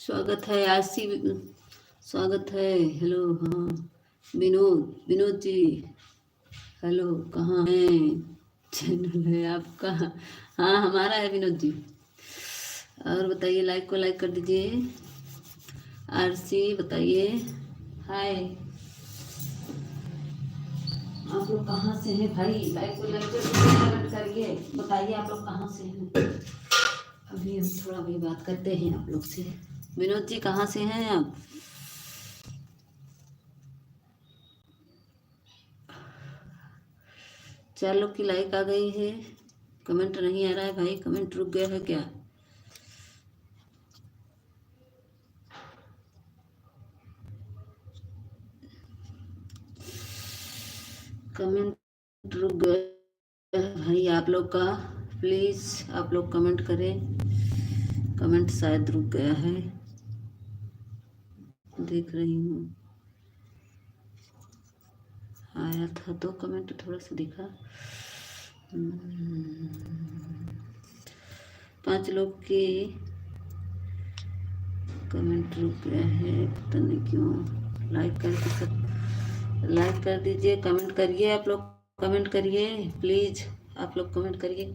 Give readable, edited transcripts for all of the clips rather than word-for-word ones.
स्वागत है आशी, स्वागत है। हेलो, हाँ विनोद, विनोद जी हेलो, कहाँ हैं? चैनल है आपका? हाँ हमारा है विनोद जी। और बताइए, लाइक को लाइक कर दीजिए। आरसी बताइए हाय। आप लोग कहाँ से हैं भाई? लाइक को लाइक कर दीजिए, कमेंट करिए, बताइए आप लोग कहाँ से हैं। अभी हम थोड़ा भी बात करते हैं आप लोग से। विनोद जी कहाँ से हैं आप? चार लोग की लाइक आ गई है, कमेंट नहीं आ रहा है भाई। कमेंट रुक गया है क्या? कमेंट रुक गया है भाई आप लोग का। प्लीज़ आप लोग कमेंट करें। कमेंट शायद रुक गया है, देख रही हूँ। आया था तो कमेंट थोड़ा सा दिखा। 5 लोग के कमेंट रुक गया है, पता नहीं क्यों। लाइक करके सब लाइक कर दीजिए, कमेंट करिए आप लोग। कमेंट करिए प्लीज़, आप लोग कमेंट करिए।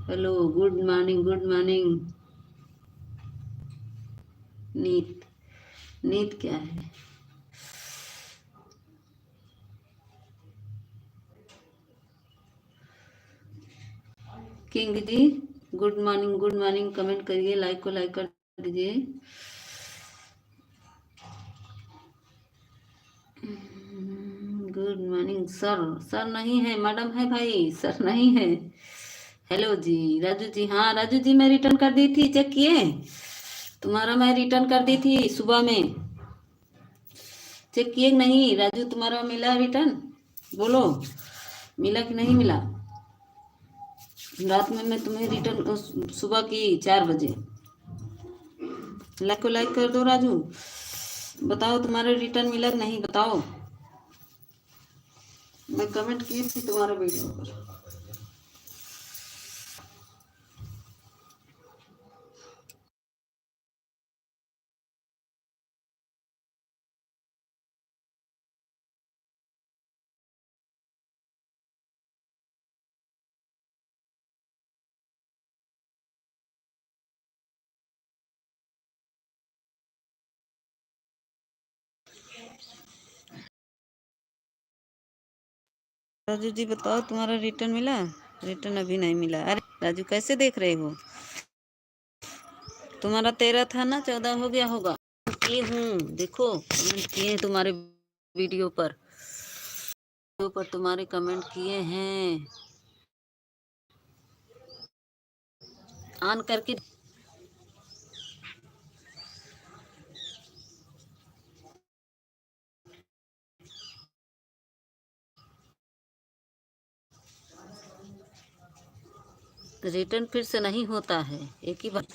Hello, good morning, good morning. Neet, Neet क्या है? King ji good morning, good morning. Comment करिए, लाइक को लाइक कर दीजिए। Good morning sir. सर नहीं है, मैडम है भाई, सर नहीं है। हेलो जी राजू जी, हाँ राजू जी मैं रिटर्न कर दी थी, चेक किए? तुम्हारा मैं रिटर्न कर दी थी सुबह में, चेक किए नहीं? राजू तुम्हारा मिला रिटर्न? बोलो, मिला कि नहीं मिला? रात में मैं तुम्हें रिटर्न सुबह की 4 बजे। लाइक को लाइक कर दो राजू, बताओ तुम्हारा रिटर्न मिला कि नहीं, बताओ। मैं कमेंट की थी तुम्हारे वीडियो पर। राजू जी बताओ तुम्हारा रिटर्न मिला? रिटर्न अभी नहीं मिला। अरे राजू कैसे देख रहे हो? तुम्हारा 13 था ना, 14 हो गया होगा। किए हूँ, देखो कमेंट किए हैं तुम्हारे वीडियो पर, तुम्हारे कमेंट किए हैं ऑन करके। रिटर्न फिर से नहीं होता है, एक ही बार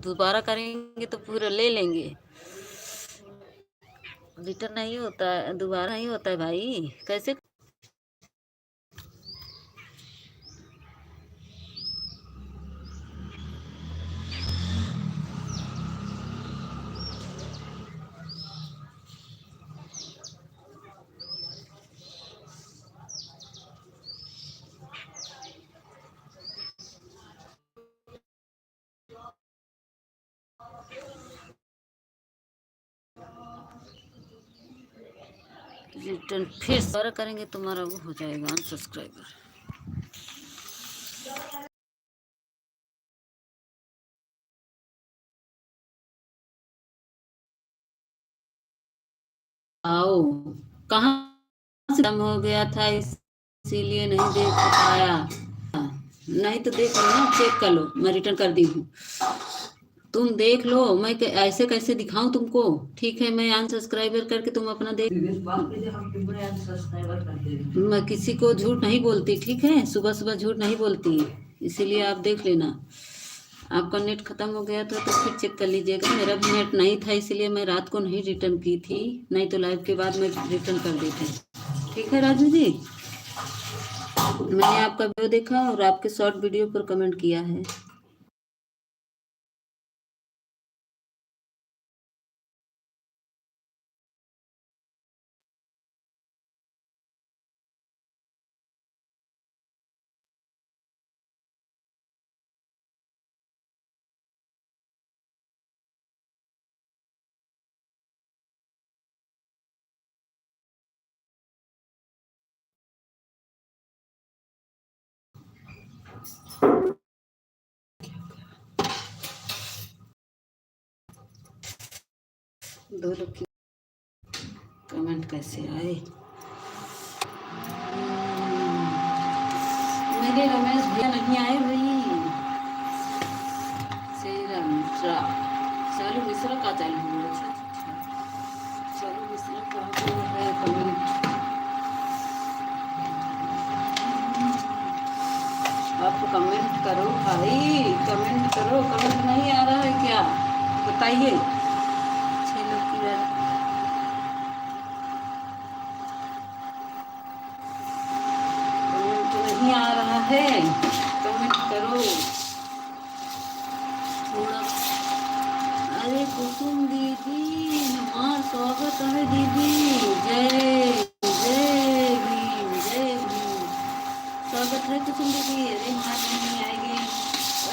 दोबारा करेंगे तो पूरा ले लेंगे। रिटर्न नहीं होता है, दोबारा नहीं होता है भाई, कैसे? रिटर्न फिर दोबारा करेंगे तुम्हारा वो हो जाएगा अनसब्सक्राइबर। आओ, कहाँ से कम हो गया था इसीलिए नहीं देख पाया। नहीं तो देख लो ना, चेक कर लो, मैं रिटर्न कर दी हूँ। तुम देख लो, मैं ऐसे कैसे दिखाऊं तुमको? ठीक है, मैं अनसब्सक्राइबर करके तुम अपना देख। मैं किसी को झूठ नहीं बोलती, ठीक है? सुबह सुबह झूठ नहीं बोलती, इसीलिए आप देख लेना। आपका नेट ख़त्म हो गया था तो फिर चेक कर लीजिएगा। मेरा भी नेट नहीं था, इसलिए मैं रात को नहीं रिटर्न की थी, नहीं तो लाइव के बाद मैं रिटर्न कर देती। ठीक है राजू जी, मैंने आपका वीडियो देखा और आपके शॉर्ट वीडियो पर कमेंट किया है। दो लोग की कमेंट कैसे आए? मेरे रमेश भैया नहीं आए भाई। मिश्रा, चालू मिश्रा का चालू हुआ? अच्छा चालू मिश्रा का है कमेंट। आप कमेंट करो भाई, कमेंट करो। कमेंट नहीं आ रहा है क्या बताइए? 6 लोग की कमेंट नहीं आ रहा है, कमेंट करो थोड़ा। अरे कुसुम दीदी, हमारा स्वागत है दीदी। जय जय भीम, जय भीम। स्वागत है कुसुम दीदी। अरे हमार बहनी आएगी,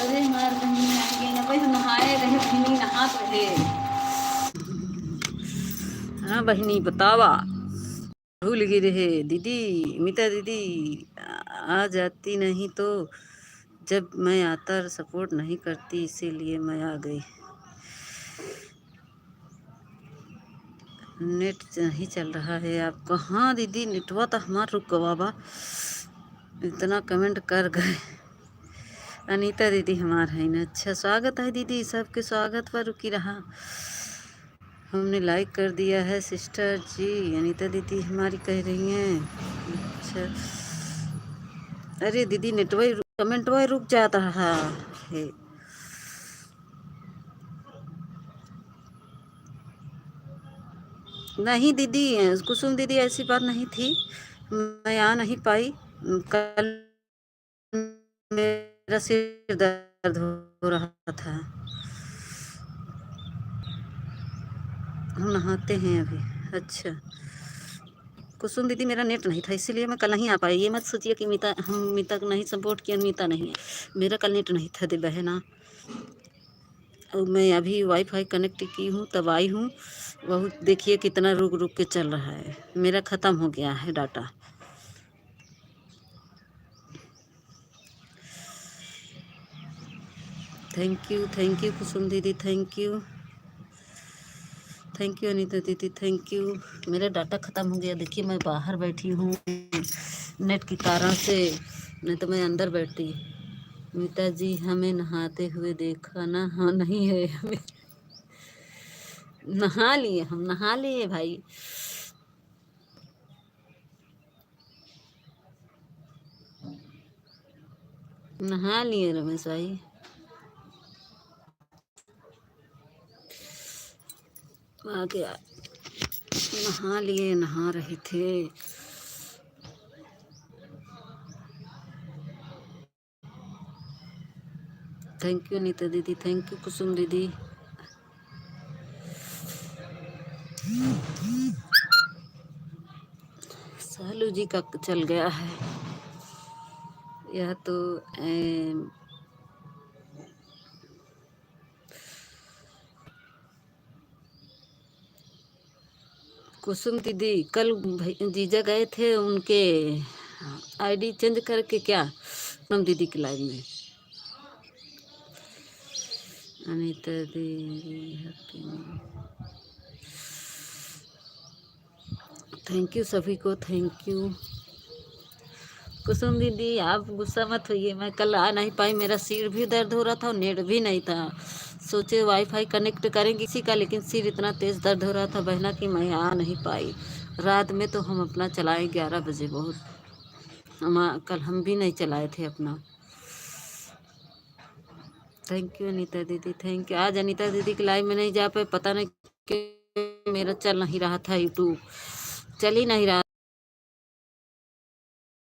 अरे हमार बहनी आएगी ना भाई, नहाए रहे बहनी, नहा रहे। हाँ बहनी बतावा, भूल गई रहे दीदी। मीता दीदी आ जाती नहीं तो जब मैं आता सपोर्ट नहीं करती, इसीलिए मैं आ गई। नेट नहीं चल रहा है आपका? हाँ दीदी नेटवा तो हमार रुक गवा बा, इतना कमेंट कर गए। अनीता दीदी हमार है ना? अच्छा स्वागत है दीदी, सबके स्वागत पर रुकी रहा। हमने लाइक कर दिया है सिस्टर जी, अनीता दीदी हमारी कह रही हैं। अच्छा अरे दीदी नेटवा कमेंट वाई रुक जाता है। नहीं दीदी, कुसुम दीदी ऐसी बात नहीं थी, मैं आ नहीं पाई। कल मेरा सिर दर्द हो रहा था। हम नहाते हैं अभी। अच्छा कुसुम दीदी मेरा नेट नहीं था, इसीलिए मैं कल नहीं आ पाई। ये मत सोचिए कि मीता को नहीं सपोर्ट किया, मीता नहीं है, मेरा कल नेट नहीं था दे बहना। और मैं अभी वाईफाई कनेक्ट की हूँ तब आई हूँ। बहुत देखिए कितना रुक रुक के चल रहा है, मेरा ख़त्म हो गया है डाटा। थैंक यू कुसुम दीदी, थैंक यू अनीता दीदी, थैंक यू। मेरा डाटा ख़त्म हो गया, देखिए मैं बाहर बैठी हूँ नेट के कारण से, नहीं तो मैं अंदर बैठती। मीता जी हमें नहाते हुए देखा ना? हाँ नहीं है, हमें नहा लिए, हम नहा लिए भाई। नहा लिए रमेश भाई, आ गया, नहा लिए, नहा रहे थे। थैंक यू नीता दीदी, थैंक यू कुसुम दीदी। सालू जी का चल गया है यह तो। कुसुम दीदी कल जीजा गए थे उनके आईडी चेंज करके, क्या पूनम दीदी की लाइव में। अनीता दीदी थैंक यू सभी को, थैंक यू। कुसुम दीदी आप गुस्सा मत होइए, मैं कल आ नहीं पाई, मेरा सिर भी दर्द हो रहा था और नेट भी नहीं था। सोचे वाईफाई कनेक्ट करेंगे इसी का, लेकिन सिर इतना तेज़ दर्द हो रहा था बहना कि मैं आ नहीं पाई। रात में तो हम अपना चलाए 11 बजे, बहुत कल हम भी नहीं चलाए थे अपना। थैंक यू अनीता दीदी, थैंक यू। आज अनीता दीदी की लाइव में नहीं जा पाए, पता नहीं कि मेरा चल नहीं रहा था, यूट्यूब चल ही नहीं रहा।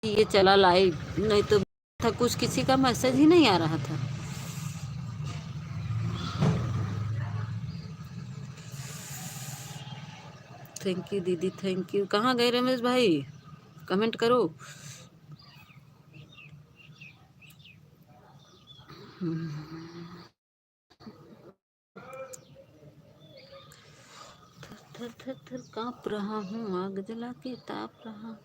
ये चला लाइव, नहीं तो था कुछ, किसी का मैसेज ही नहीं आ रहा था। थैंक यू दीदी, थैंक यू। कहाँ गए रमेश भाई, कमेंट करो। थर थर थर काँप रहा हूँ, आग जला के ताप रहा।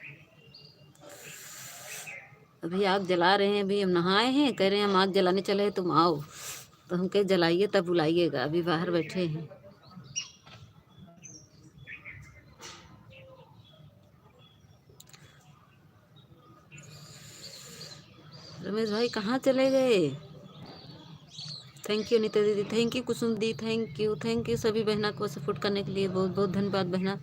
अभी आग जला रहे हैं, अभी हम नहाए हैं, कह रहे हैं हम आग जलाने चले, तुम आओ। तो हम कहे जलाइए तब बुलाइएगा, अभी बाहर बैठे हैं। रमेश भाई कहाँ चले गए। थैंक यू अनिता दीदी, thank you Kusum the, thank you सभी बहना को सपोर्ट करने के लिए, बहुत बहुत धन्यवाद बहना।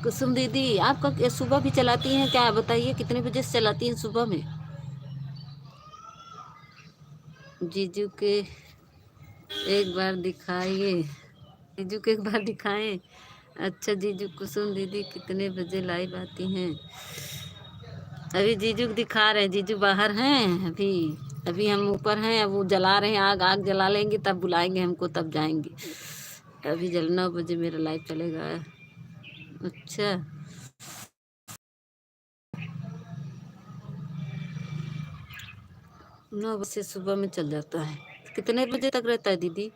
कुसुम दीदी आपका सुबह भी चलाती हैं क्या, बताइए कितने बजे से चलाती हैं सुबह में। जीजू के एक बार दिखाइए, जीजू के एक बार दिखाएं। अच्छा जीजू, कुसुम दीदी कितने बजे लाइव आती हैं। अभी जीजू दिखा रहे हैं, जीजू बाहर हैं अभी। अभी हम ऊपर हैं, अब वो जला रहे हैं आग, आग जला लेंगे तब बुलाएंगे हमको, तब जाएंगे। अभी 9 बजे मेरा लाइव चलेगा। अच्छा 9 बजे सुबह में चल जाता है। कितने बजे तक रहता है दीदी,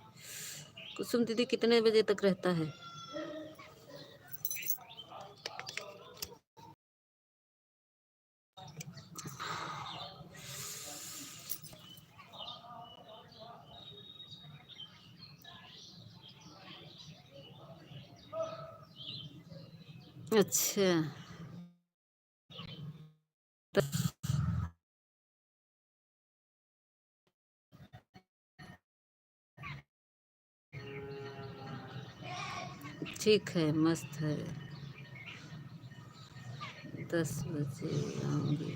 कुसुम दीदी कितने बजे तक रहता है। अच्छा ठीक है, मस्त है। 10 बजे आऊँगी।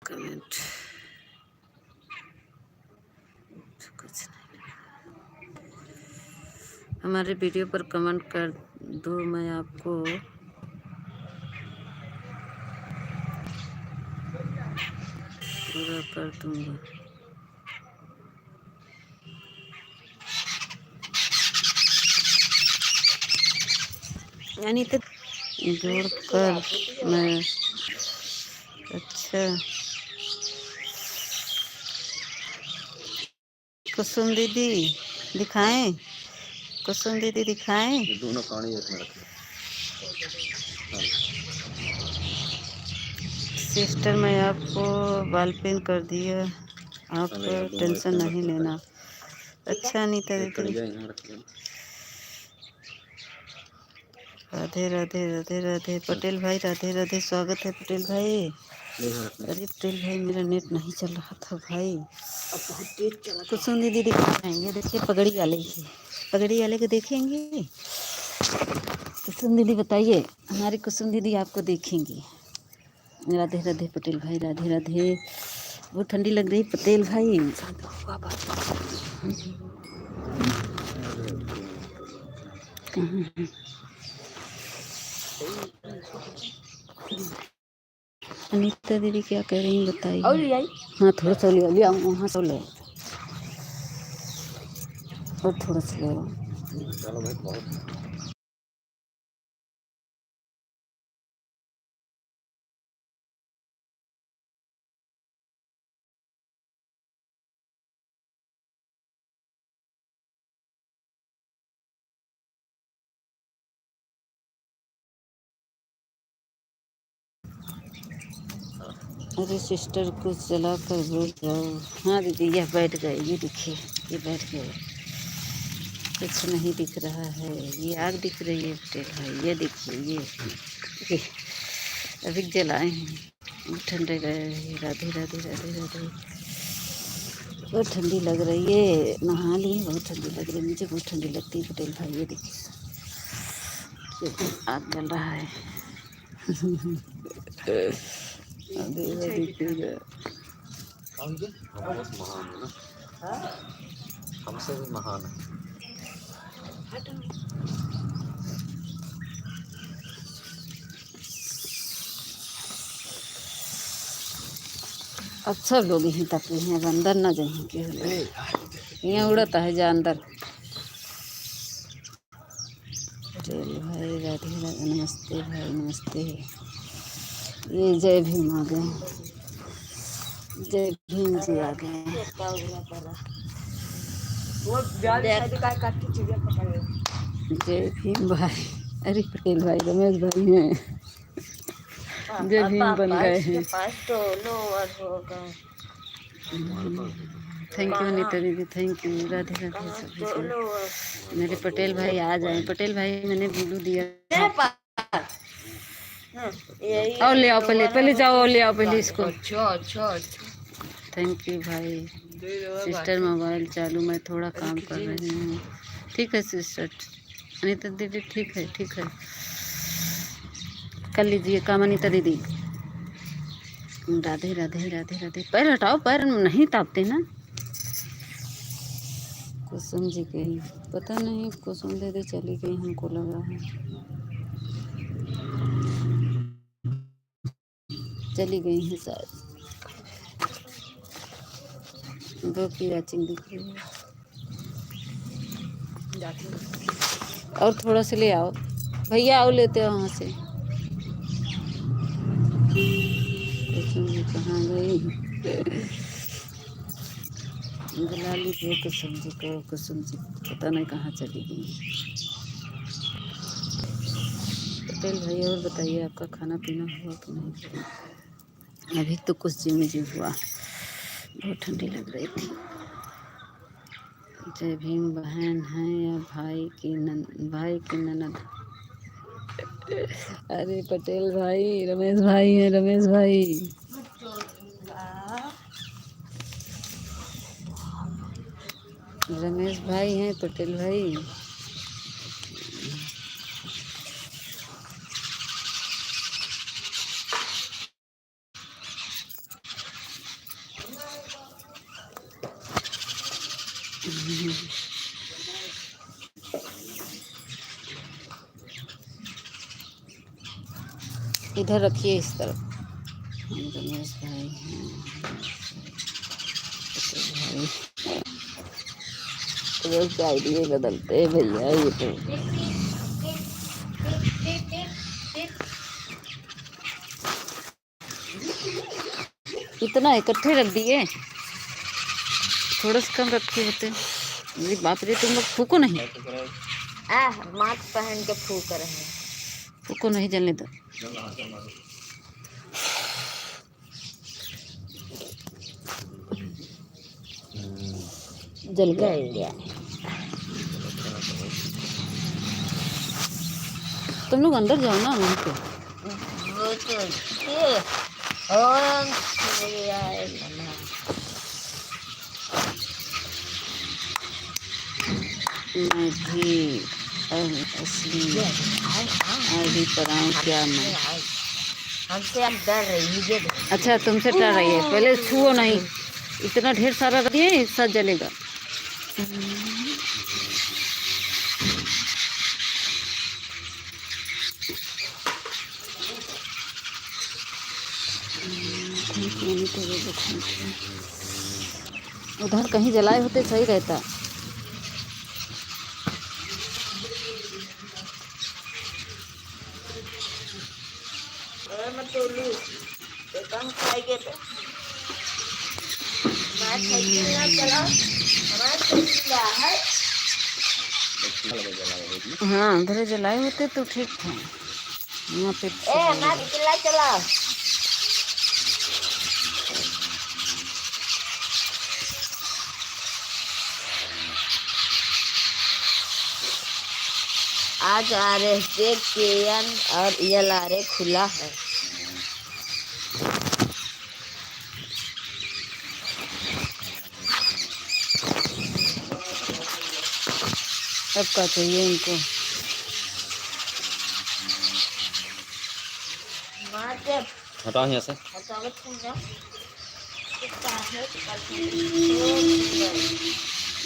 कमेंट कुछ नहीं, हमारे वीडियो पर कमेंट कर दो, मैं आपको पूरा कर दूंगा। यानी तो जोड़ कर मैं। अच्छा कुसुम दीदी दिखाएं, कुसुम दीदी दिखाएं। दोनों पानी एक में रखें। सिस्टर मैं आपको बाल पिन कर दिया, आप टेंशन नहीं लेना। अच्छा अनीता दीदी, राधे राधे राधे राधे। पटेल भाई राधे राधे, स्वागत है पटेल भाई। अरे पटेल भाई मेरा नेट नहीं चल रहा था भाई। कुसुम दीदी दिखा रहे हैं, ये देखिए पगड़ी वाले ही, पगड़ी वाले को देखेंगे। कुसुम दीदी बताइए, हमारी कुसुम दीदी आपको देखेंगी। राधे राधे पटेल भाई, राधे राधे। बहुत ठंडी लग रही पटेल भाई। अनीता दीदी क्या कह रही हैं बताइए। हाँ थोड़ा सा ले आओ, वहाँ से ले और थोड़ा सा ले आओ। अरे सिस्टर को चला कर बोल जाओ। हाँ दीदी यह बैठ गए, ये देखिए ये बैठ गए, कुछ नहीं दिख रहा है। ये आग दिख रही है पटेल भाई, ये देखिए ये अभी जलाए हैं। बहुत ठंडे रहे। राधे राधे राधे राधे। बहुत ठंडी लग रही है, नहा लिए, बहुत ठंडी लग रही है, मुझे बहुत ठंडी लगती है पटेल भाई। ये देखिए आग जल रहा है। बहुत महान है ना, हमसे भी महान है। अच्छा लोग यहीं तक हैं, अब अंदर ना जाएं के यहाँ उड़ता है जा अंदर। चल भाई राधे राधे, नमस्ते भाई नमस्ते। ये जय भीम आ गए, जय भीम जी आ गए। जय भीम भाई, अरे पटेल भाई रमेश भाई हैं, जय भीम बन गए हैं। थैंक यू नीता दीदी, थैंक यू। राधे राधे सभी को। मेरे पटेल भाई आ जाए। पटेल भाई मैंने वीडियो दिया, और ले आओ, पहले जाओ और ले आओ पहले इसको। थैंक यू भाई। सिस्टर मोबाइल चालू, मैं थोड़ा काम कर रही हूँ। ठीक है सिस्टर अनीता दीदी, ठीक है ठीक है, कर लीजिए काम अनीता दीदी। राधे राधे राधे राधे। पैर हटाओ, पैर नहीं तापते ना। कुसुम जी गई, पता नहीं कुसुम दीदी चली गई, हमको लग रहा है चली गई हैं शायद। दो की वैचिंग दिख रही है। और थोड़ा सा ले आओ भैया, आओ लेते हो वहाँ से। कुसुम जी कहाँ गई? बुला लीजिए कुसुम जी को। कुसुम जी पता नहीं कहाँ चली गई। पटेल भाई और बताइए, आपका खाना पीना हुआ कि नहीं? अभी तो कुछ जिमी हुआ, बहुत ठंडी लग रही थी। जय भीम बहन है या भाई की ननद? अरे पटेल भाई रमेश भाई हैं, रमेश भाई। रमेश भाई हैं, पटेल भाई। इधर रखिए इस तरफ। रमेश भाई हैं, पटेल भाई। रोज आइडिया बदलते हैं भैया, ये तो इतना इकट्ठे रख दिए, थोड़ा सा कम रखे होते। अरे बाप रे, तुम लोग फूको नहीं। मास्क पहन के फूक रहे हैं। फूको नहीं, जलने दो। जल गया। तुम लोग अंदर जाओ ना वहाँ पे। मैं भी असली आईडी पर आऊँ क्या? मैं हमसे आप डर रही है। अच्छा तुमसे डर रही है, पहले छुओ नहीं। इतना ढेर सारा रखिए, एक साथ जलेगा। उधर कहीं जलाए होते सही रहता। हाँ उधर जलाए होते तो ठीक था। यहाँ पे चला आज RSJ KN और LRA खुला है। सबका चाहिए इनको। हटाओ यहाँ से।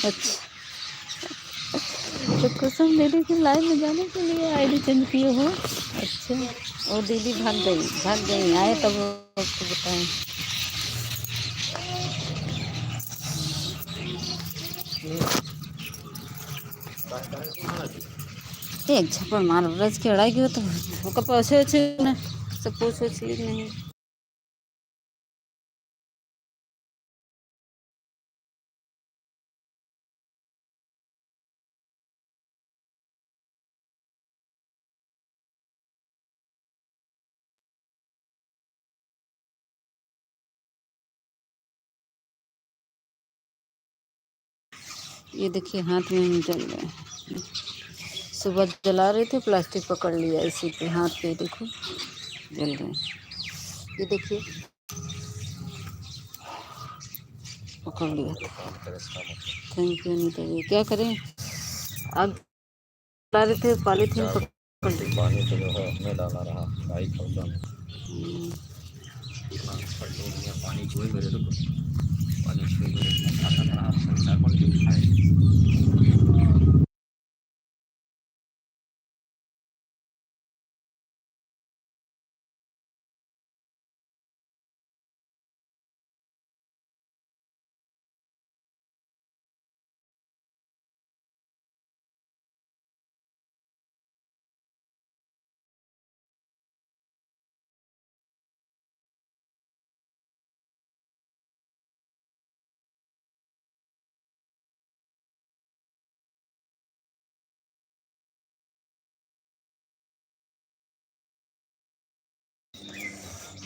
अच्छा, तो कुसुम दीदी की लाइव में जाने के लिए आईडी चेंज किए हो? अच्छा, और दीदी भाग गई आए तब आपको बताएं। एक झपड़ मार रज के अड़ाई गयो तो कपासे अच्छे ना सब पूछ ली नहीं। ये देखिए हाथ में हम जल रहे हैं। सुबह जला रहे थे, प्लास्टिक पकड़ लिया इसी पे हाथ पे, देखो जल रहे हैं। ये देखिए पकड़ लिया था। थैंक यू अनीता जी। क्या करें, आग जला रहे थे, पॉलीथीन पकड़ ली। पानी तो जो है मैं डाला रहा भाई पौधा में पानी छुए मेरे तो पानी छुए मेरे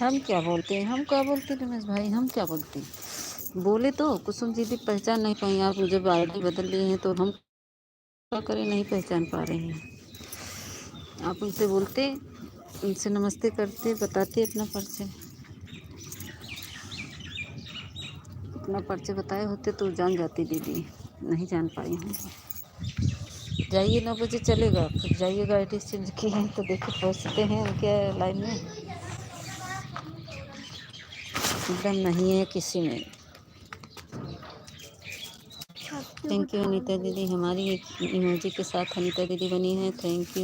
हम क्या बोलते हैं, हम क्या बोलते हैं रमेश भाई, हम क्या बोलते हैं? बोले तो कुसुम दीदी पहचान नहीं पाई। आप जब आईडी बदल लिए हैं तो हम क्या करें, नहीं पहचान पा रहे हैं। आप उनसे बोलते, उनसे नमस्ते करते, बताते अपना परिचय, अपना परिचय बताए होते तो जान जाती दीदी। नहीं जान पाई हूँ। जाइए 9 बजे चलेगा, फिर जाइएगा आईडी चेंज की है तो देखिए पहुँचते हैं उनके लाइन में। एकदम नहीं है किसी में। थैंक यू अनीता दीदी, हमारी एक इमोजी के साथ अनीता दीदी बनी है। थैंक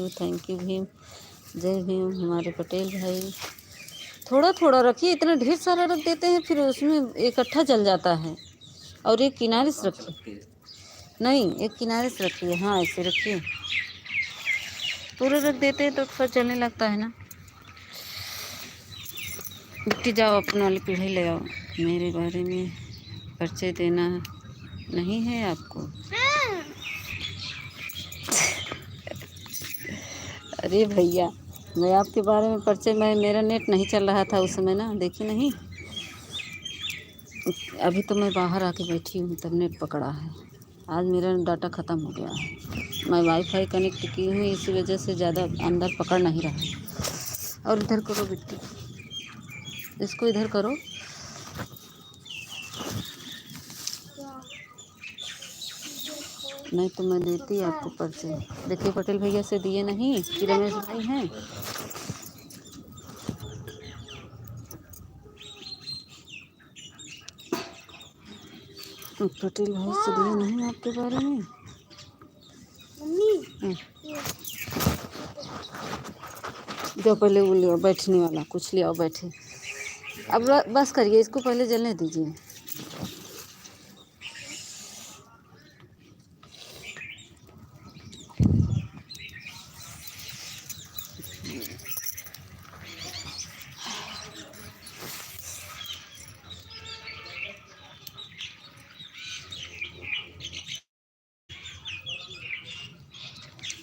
यू भीम, जय भीम हमारे पटेल भाई। थोड़ा थोड़ा रखिए, इतना ढेर सारा रख देते हैं फिर उसमें इकट्ठा जल जाता है। और एक किनारे से रखिए, नहीं एक किनारे से रखिए, हाँ ऐसे रखिए। पूरे रख देते हैं तो फिर चलने लगता है ना। बिट्टी जाओ अपने वाली पीढ़ी ले आओ। मेरे बारे में परिचय देना नहीं है आपको? अरे भैया, मैं आपके बारे में परिचय, मेरा नेट नहीं चल रहा था उस समय ना, देखी नहीं। अभी तो मैं बाहर आके बैठी हूँ तब नेट पकड़ा है। आज मेरा डाटा ख़त्म हो गया है। मैं वाईफाई कनेक्ट की हूँ, इसी वजह से ज़्यादा अंदर पकड़ नहीं रहा। और इधर करो बिट्टी, इसको इधर करो। नहीं तो मैं देती आपको परिचय। देखिए पटेल भैया से दिए नहीं कि रमेश भाई हैं। पटेल भाई से दिए नहीं आपके बारे में। जो पहले वो ले आओ, बैठने वाला कुछ ले आओ, बैठे। अब बस करिए, इसको पहले जलने दीजिए।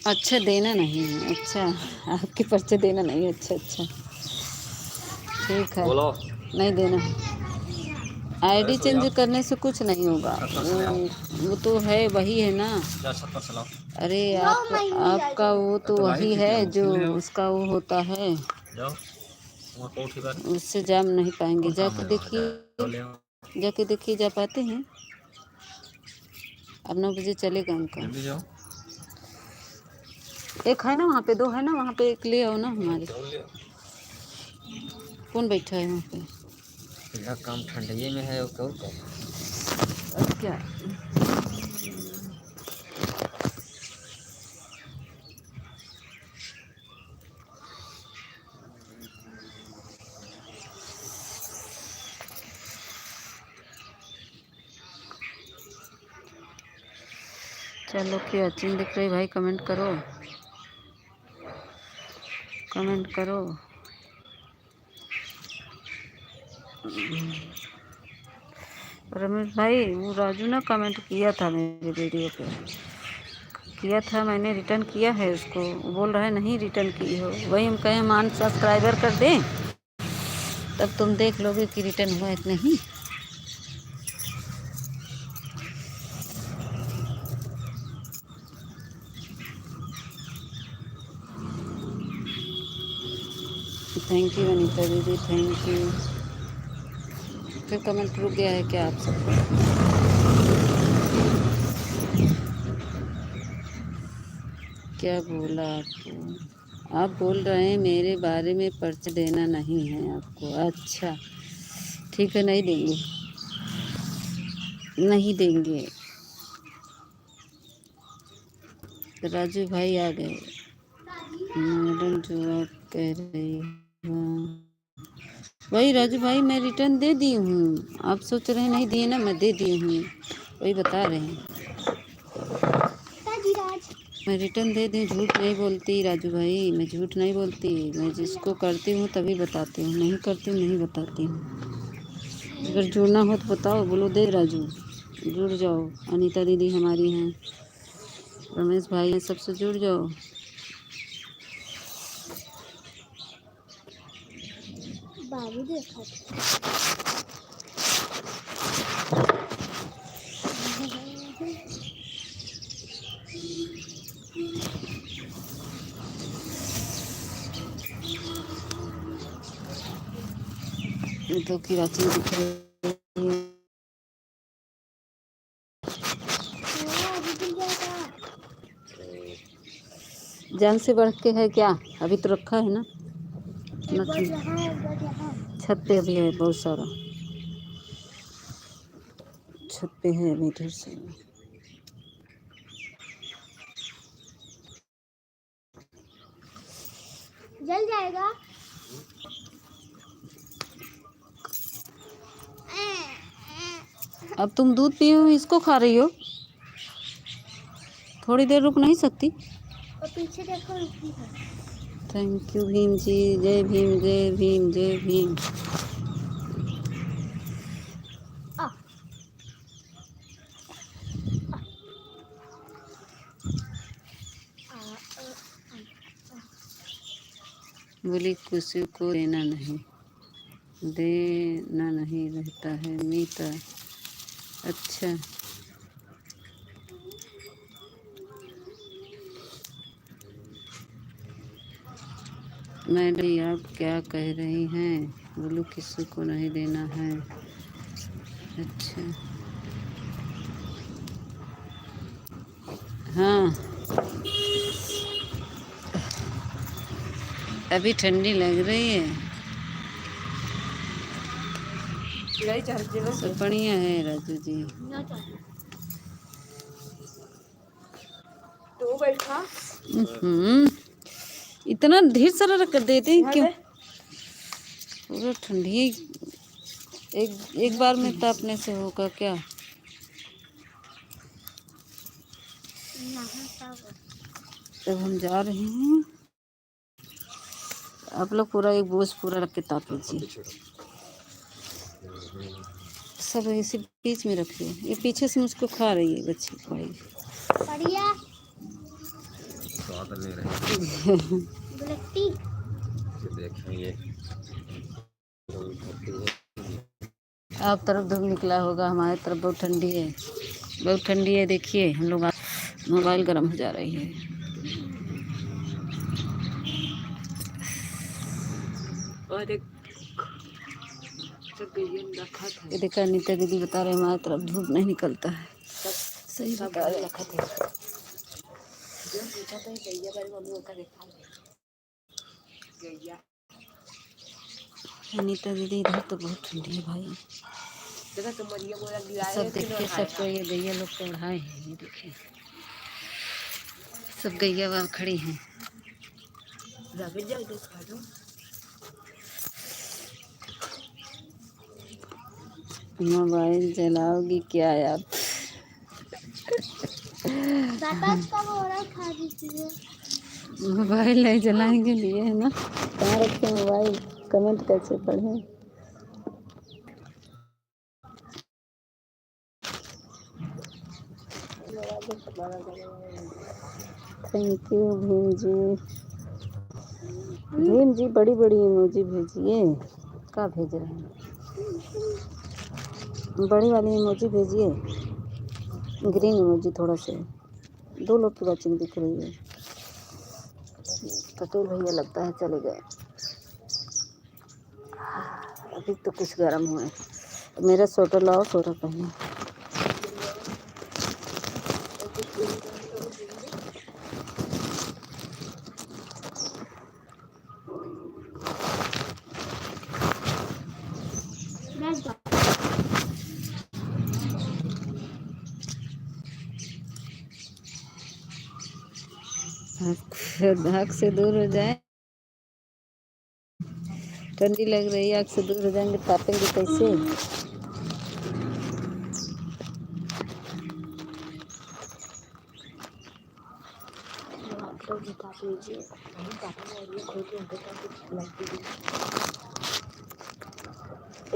अच्छा देना नहीं है, अच्छा आपके परिचय देना नहीं है, अच्छा अच्छा ठीक है, बोलो नहीं देना है। आईडी चेंज करने से कुछ नहीं होगा, वो तो है वही है ना। अरे आपका वो तो वही है जो उसका वो होता है, उससे जा नहीं पाएंगे। जाके देखिए जा पाते हैं। अब 9 बजे चलेगा उनका। एक है ना वहाँ पे, 2 है ना वहाँ पे, एक ले आओ ना हमारे। कौन बैठा है वहाँ पे? यहाँ काम ठंडे में है और क्या। अब क्या? चलो क्या अच्छी दिख रही भाई, कमेंट करो, कमेंट करो। रमेश भाई, वो राजू ने कमेंट किया था मेरे वीडियो पे, किया था, मैंने रिटर्न किया है उसको। वो बोल रहा है नहीं रिटर्न की हो। वही हम कहें मान सब्सक्राइबर कर दें, तब तुम देख लोगे कि रिटर्न हुआ है कि नहीं। थैंक यू अनीता दीदी, थैंक यू। फिर कमेंट रुक गया है क्या आप सबको? क्या बोला आपको? आप बोल रहे हैं मेरे बारे में पर्चा देना नहीं है आपको। अच्छा ठीक है, नहीं देंगे, नहीं देंगे। राजू भाई आ गए। मैडम जो आप कह रही हो वही राजू भाई, मैं रिटर्न दे दी हूँ। आप सोच रहे हैं नहीं दिए ना, मैं दे दी हूँ, वही बता रहे हैं। मैं रिटर्न दे दी, झूठ नहीं बोलती राजू भाई, मैं झूठ नहीं बोलती। मैं जिसको करती हूँ तभी बताती हूँ, नहीं करती हूँ नहीं बताती हूँ। अगर जुड़ना हो तो बताओ, बोलो दे राजू, जुड़ जाओ। अनीता दीदी हमारी हैं, रमेश भाई हैं, सबसे जुड़ जाओ। बाबू देखा तो कराची दिख रही है। जान से बढ़ के है क्या? अभी तो रखा है ना, छत पे अभी है बहुत सारा, छत पे है अभी ढेर सारा। जल जाएगा। अब तुम दूध पियो, इसको खा रही हो, थोड़ी देर रुक नहीं सकती? और पीछे देखो। थैंक यू भीम जी, जय भीम जय भीम जय भीम। बोली किसी को देना नहीं, देना नहीं रहता है मीता। अच्छा मैडम आप क्या कह रही हैं? बोलो किसी को नहीं देना है। अच्छा हाँ, अभी ठंडी लग रही है। सब बढ़िया है राजू जी। तो बैठा इतना ढेर सारा रख कर देते हैं क्यों? पूरा ठंडी एक बार में तापने से होगा क्या? तब हम जा रहे हैं, आप लोग पूरा एक बोझ पूरा रख के ताप लीजिए। सब इसी बीच में रखिए। ये पीछे से मुझको खा रही है बच्ची भाई। स्वाद ले रहे देखेंगे। आप तरफ धूप निकला होगा, हमारे तरफ बहुत ठंडी है, बहुत ठंडी है। देखिए हम लोग मोबाइल गर्म हो जा रही है। और एक ये देखा अनीता दीदी बता रहे हमारी तरफ धूप नहीं निकलता है। सही बता रहे रखा थे। अनीता दीदी इधर तो बहुत ठंडी है भाई। सब देखिए, सबको ये गैया लोग तो उड़ाए हैं, ये देखिए सब गैया वहाँ खड़ी हैं। मोबाइल चलाओगी क्या आप? मोबाइल नहीं चलाएंगे लिए है ना, कहाँ रखे मोबाइल, कमेंट कैसे पढ़ें? थैंक यू भीम जी। भीम जी बड़ी बड़ी इमोजी भेजिए। क्या भेज रहे हैं? बड़ी वाली इमोजी भेजिए, ग्रीन इमोजी थोड़ा से। 2 लोग की वॉचिंग दिख रही है। पटेल भैया लगता है चले गए। अभी तो कुछ गर्म हुए। मेरा स्वेटर लाओ, स्वेटर पहने। आँख से दूर हो जाए, ठंडी लग रही है, आँख से दूर हो जाएंगे, तापेंगे कैसे?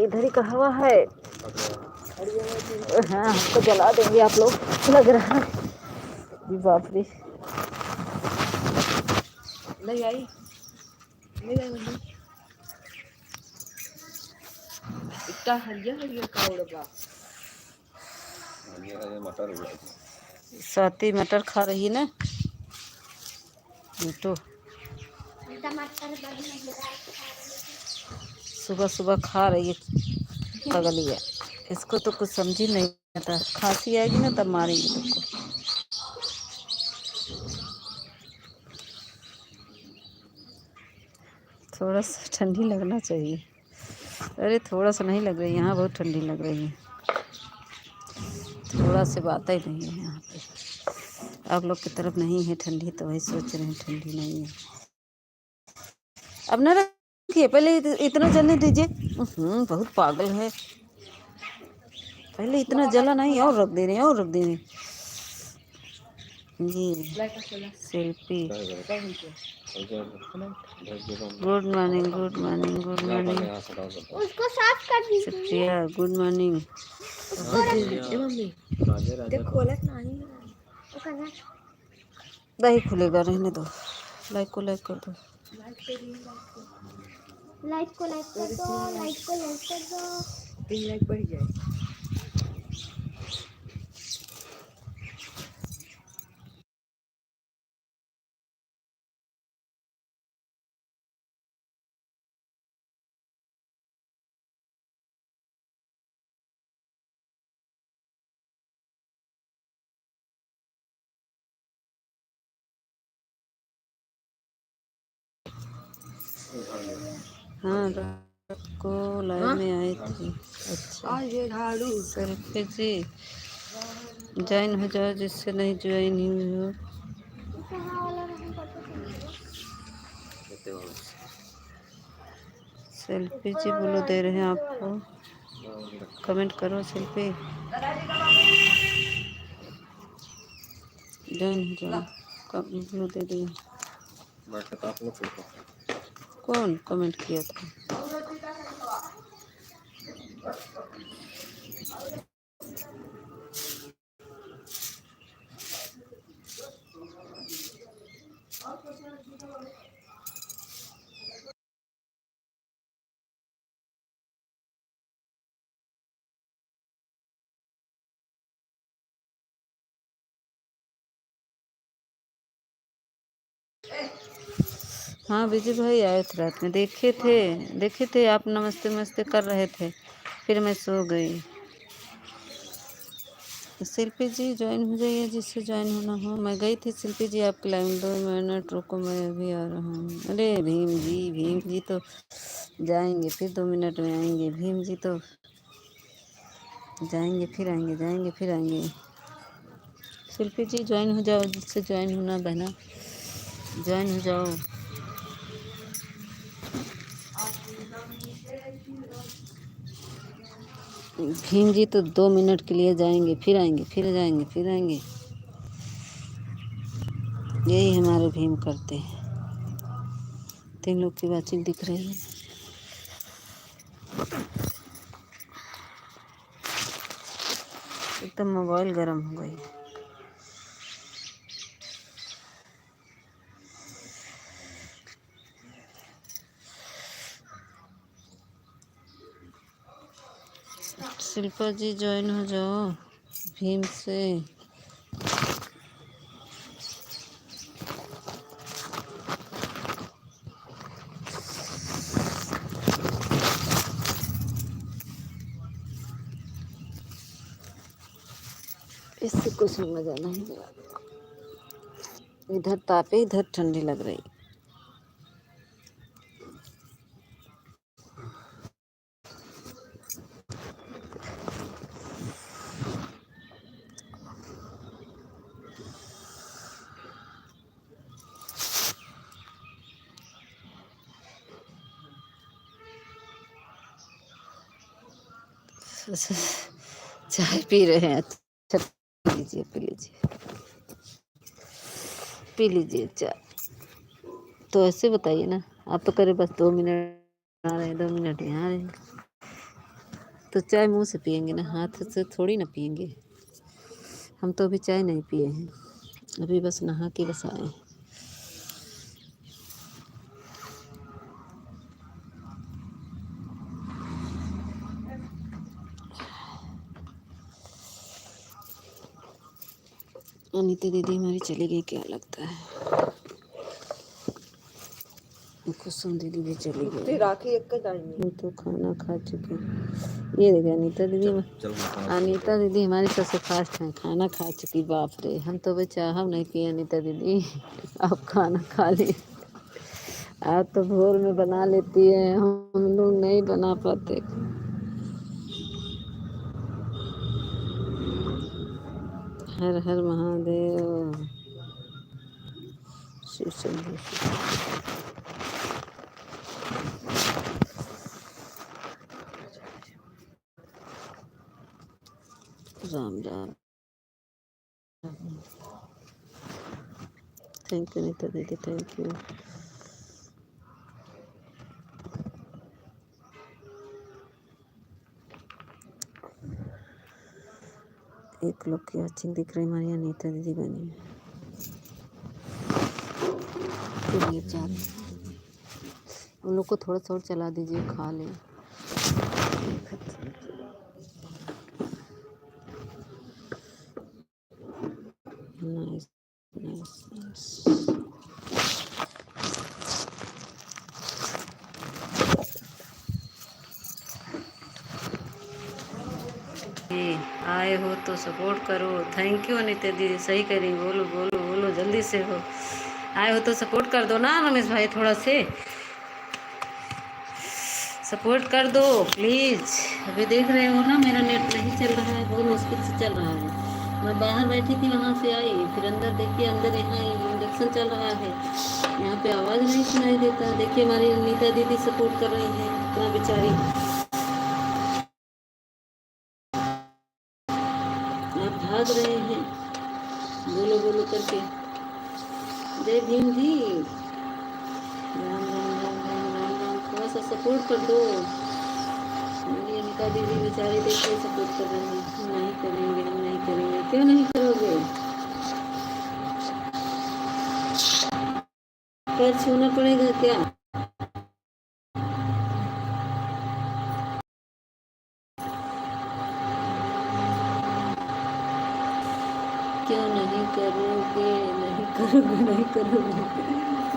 इधर ही का हवा है। हाँ, हमको जला देंगे आप लोग, लग रहा है। बाप रे, नहीं आई, नहीं आई मम्मी। इतना हरिया का उड़गा। मटर स्वाति मटर खा रही है ना, तो सुबह सुबह खा रही है पगलिया। इसको तो कुछ समझ ही नहीं आता, खांसी आएगी ना तब मारेगी तुमको। थोड़ा सा ठंडी लगना चाहिए। अरे थोड़ा सा नहीं लग रही, यहाँ बहुत ठंडी लग रही है। थोड़ा से बात ही नहीं है यहाँ पे। आप लोग की तरफ नहीं है ठंडी, तो वही सोच रहे हैं ठंडी नहीं है। अब ना रखिए, पहले इतना जलने दीजिए। बहुत पागल है, पहले इतना जला नहीं, और रख दे रहे हैं, और रख दे रहे हैं। जी selfie. Good morning, good morning, good morning. उसको साफ कर दीजिए। Supriya good morning. नहीं खुलेगा, रहने दो। लाइक को लाइक कर दो, लाइक को लाइक कर दो, लाइक को लाइक कर दो, 3 लाइक बढ़ जाए। हाँ, रात को लाइव में आए थे। अच्छा, सेल्फी जी ज्वाइन हो जाओ, जिससे नहीं ज्वाइन हुई हो। सेल्फी जी बोलो, दे रहे हैं आपको, कमेंट करो सेल्फी। ज्वाइन हो जाओ, बोलो दे दिए। कौन कमेंट किया था? हाँ विजय भाई आए थे रात में, देखे थे आप नमस्ते नमस्ते कर रहे थे, फिर मैं सो गई। शिल्पी जी ज्वाइन हो जाइए, जिससे ज्वाइन होना हो। मैं गई थी शिल्पी जी आपके लाइन, 2 मिनट रुको मैं अभी आ रहा हूँ। अरे भीम जी तो जाएंगे फिर 2 मिनट में आएंगे। भीम जी तो जाएंगे फिर आएंगे, जाएंगे फिर आएंगे। शिल्पी जी ज्वाइन हो जाओ, जिससे ज्वाइन होना बहना, ज्वाइन हो जाओ। भीम जी तो 2 मिनट के लिए जाएंगे फिर आएंगे, फिर जाएंगे फिर आएंगे। यही हमारे भीम करते हैं। 3 लोग की बातचीत दिख रही है। एकदम मोबाइल गर्म हो गई। शिल्पा जी ज्वाइन हो जाओ भीम से। इससे कुछ मजा नहीं मिला। इधर तापे, इधर ठंडी लग रही। चाय पी रहे हैं। अच्छा पी लीजिए, पी लीजिए, पी लीजिए चाय। तो ऐसे बताइए ना, आप तो करे बस 2 मिनट आ रहे हैं, 2 मिनट यहाँ आ रहे हैं। तो चाय मुंह से पियेंगे ना, हाथ से थोड़ी ना पियेंगे। हम तो अभी चाय नहीं पिए हैं, अभी बस नहा के बस आए। अनीता दीदी हमारी चली गई क्या लगता है। कुसुम दीदी भी चली गई। वो तो खाना खा चुके। ये देखिए अनीता दीदी हमारी सबसे फास्ट है, खाना खा चुकी। बाप रे, हम तो बच्चा हम नहीं पिए अनीता दीदी। आप खाना खा ली। आप तो भोर में बना लेती है, हम लोग नहीं बना पाते। हर हर महादेव। शिव शंभू। राम राम। थैंक यू नीता दीदी, थैंक यू। एक लोग की अच्छी दिख रही हमारी अनीता दीदी बनी है। उन लोग को थोड़ा सा और चला दीजिए, खा लें। Nice nice nice. आए हो तो सपोर्ट करो। थैंक यू अनिता दीदी, सही करी। बोलो बोलो बोलो जल्दी से हो। आए हो तो सपोर्ट कर दो ना रमेश भाई, थोड़ा से सपोर्ट कर दो प्लीज़। अभी देख रहे हो ना मेरा नेट नहीं चल रहा है, बहुत मुश्किल से चल रहा है। मैं बाहर बैठी थी, वहाँ से आई, फिर अंदर देखिए, अंदर यहाँ इंडक्शन चल रहा है, यहाँ पे आवाज़ नहीं सुनाई देता। देखिए हमारी अनीता दीदी सपोर्ट कर रही है, इतना बेचारी। आप भाग रहे हैं बोलो बोलो करके। जय भीम जी। राम राम राम राम राम राम। थोड़ा सा सपोर्ट कर दो। मेरी अनिता दीदी बेचारी देखिए सपोर्ट कर रही है। हम नहीं करेंगे, हम नहीं करेंगे। क्यों नहीं करोगे? पैर छूना पड़ेगा क्या? क्यों नहीं करोगे? नहीं करोगे, नहीं करोगे।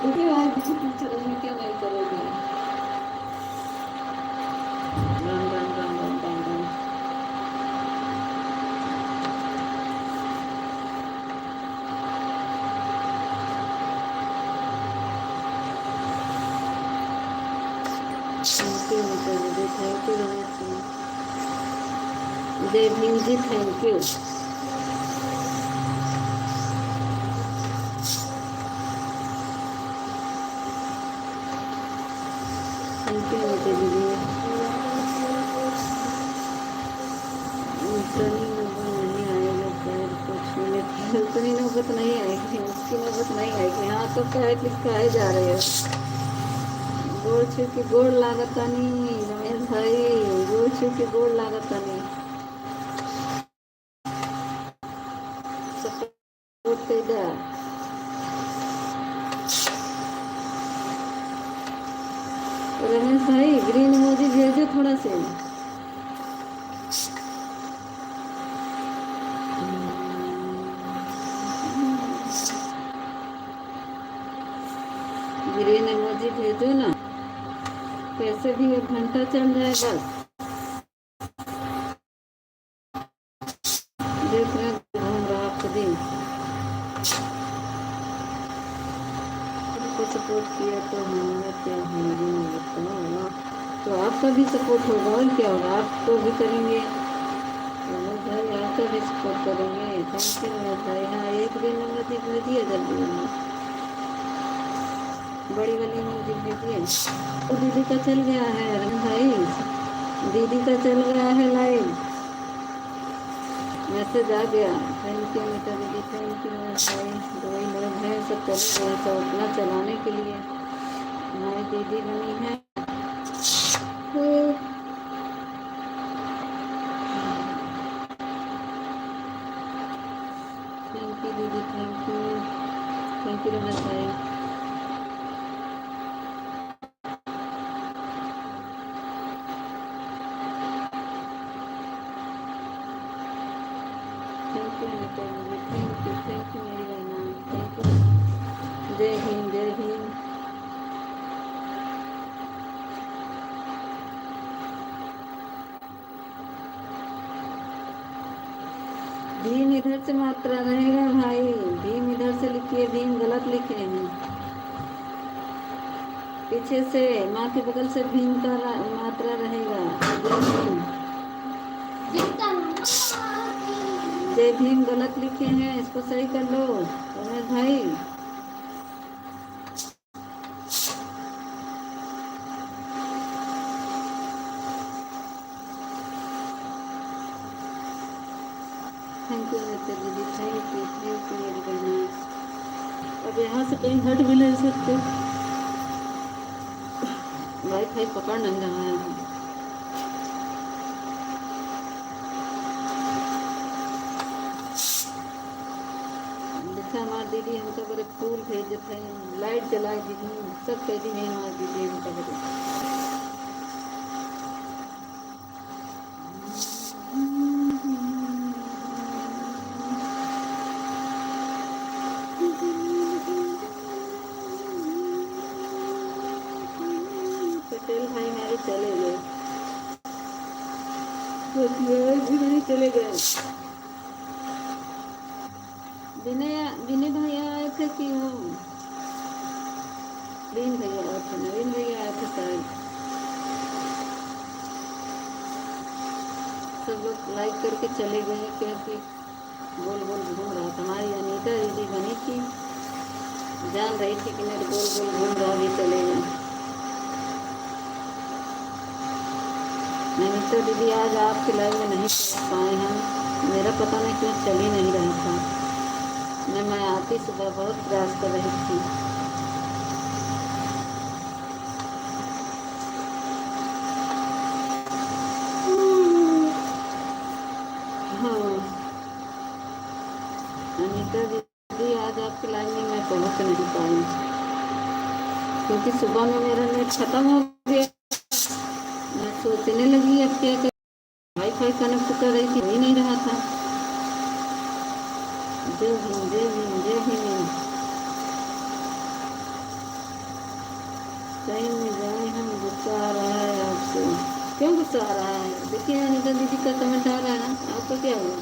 देखिए आज पूछ रही हूँ, क्यों नहीं करोगे? राम राम राम राम राम राम। जी, थैंक यू रमेश जी। जय Bhim ji, thank you. Thank you Nita दीदी। उतनी नौबत नहीं आएगा पैर को छूने की, उतनी नौबत नहीं आएगी, उसकी नौबत नहीं आएगी। हाँ तो कहे लिखाए जा रहे हो। गोड़ छू के गोड़ लागतानी रमेश भाई, गोड़ छू के गोड़ लागतानी। सपोर्ट कैदा रमेश भाई, ग्रीन इमोजी भेजो थोड़ा से। ग्रीन इमोजी भेजो ना, कैसे भी 1 घंटा चल जाए बस। देख रहे हैं घूम रहा खुद ही को सपोर्ट किया तो हमारा क्या है, ये बताओ। तो आपका भी सपोर्ट होगा और क्या होगा, आप तो भी करेंगे रमेश भाई, आपका भी सपोर्ट करेंगे। थैंक यू रमेश भाई। हाँ, एक दिन इमोजी भेजिए जल्दी में, बड़ी वाली इमोजी भेजिए। तो दीदी का चल गया है रमेश भाई, दीदी का चल गया है लाइव, मैसेज आ गया। थैंक यू मीता दीदी, थैंक यू भाई। 2 ही लोग हैं, सब चले गए तो अपना चलाने के लिए हमारी दीदी बनी है। थैंक यू दीदी, थैंक यू रमेश भाई। थैंक यू मीता दीदी, थैंक यू मेरी बहना, थैंक यू। जय हिंद, जय हिंद। भीम इधर से मात्रा रहेगा भाई, भीम इधर से लिखिए, भीम गलत लिखे हैं। पीछे से माँ के बगल से भीम का मात्रा रहेगा। जय भीम गलत लिखे हैं, इसको सही कर लो रमेश भाई। थैंक यू नीता दीदी, थैंक यू मेरी बहना। अब यहाँ से कहीं हट भी नहीं सकते, वाईफाई पकड़ नहीं रहा है। देखा हमारी दीदी हमका बड़े फूल भेजते हैं, लाइट जला दीदी, सब कह दी नहीं हमारी दीदी हमका बड़े। पटेल भाई मेरे चले गए, भी नहीं चले गए। विनय भैया आए थे कि वो नवीन भैया आए थे, नवीन भैया आए थे शायद। सब लोग लाइक करके चले गए क्योंकि गोल गोल घूम रहा था। हमारी अनीता दीदी बनी थी, जान रही थी कि मेरे गोल गोल घूम रहा, भी चले गए। अनीता दीदी आज आपके लाइव में नहीं पहुँच पाए हम, मेरा पता नहीं क्यों चल ही नहीं रहा था। मैं आती सुबह बहुत प्रयास कर रही थी। हाँ अनीता दीदी, आज आपके लाइन में मैं पहुंच नहीं पाई क्योंकि सुबह में मेरा नेट खत्म हो गया। मैं सोचने लगी अब क्या कर, वाईफाई कनेक्ट कर रही थी, हो ही नहीं रहा था। जय हिंद, जय हिंद, जय हिंद। कहीं में जाए हम, गुस्सा आ रहा है आपसे। क्यों गुस्सा आ रहा है? देखिए अनीता दीदी का कमेंट आ रहा है, आपका क्या हुआ?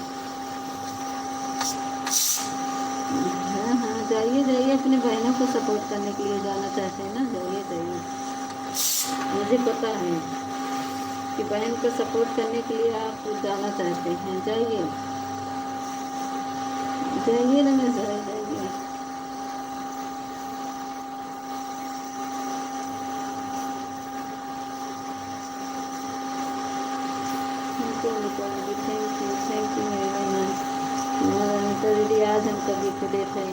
हाँ हाँ, जाइए जाइए, अपनी बहनों को सपोर्ट करने के लिए जाना चाहते हैं ना, जाइए जाइए, मुझे पता है। आपकी बहन को सपोर्ट करने के लिए आप जाना चाहते हैं, जाइए जाइए रमेश भाई, जाइए। थैंक यू मेरी बहन। अनीता दीदी आज हम कभी खुदे थे।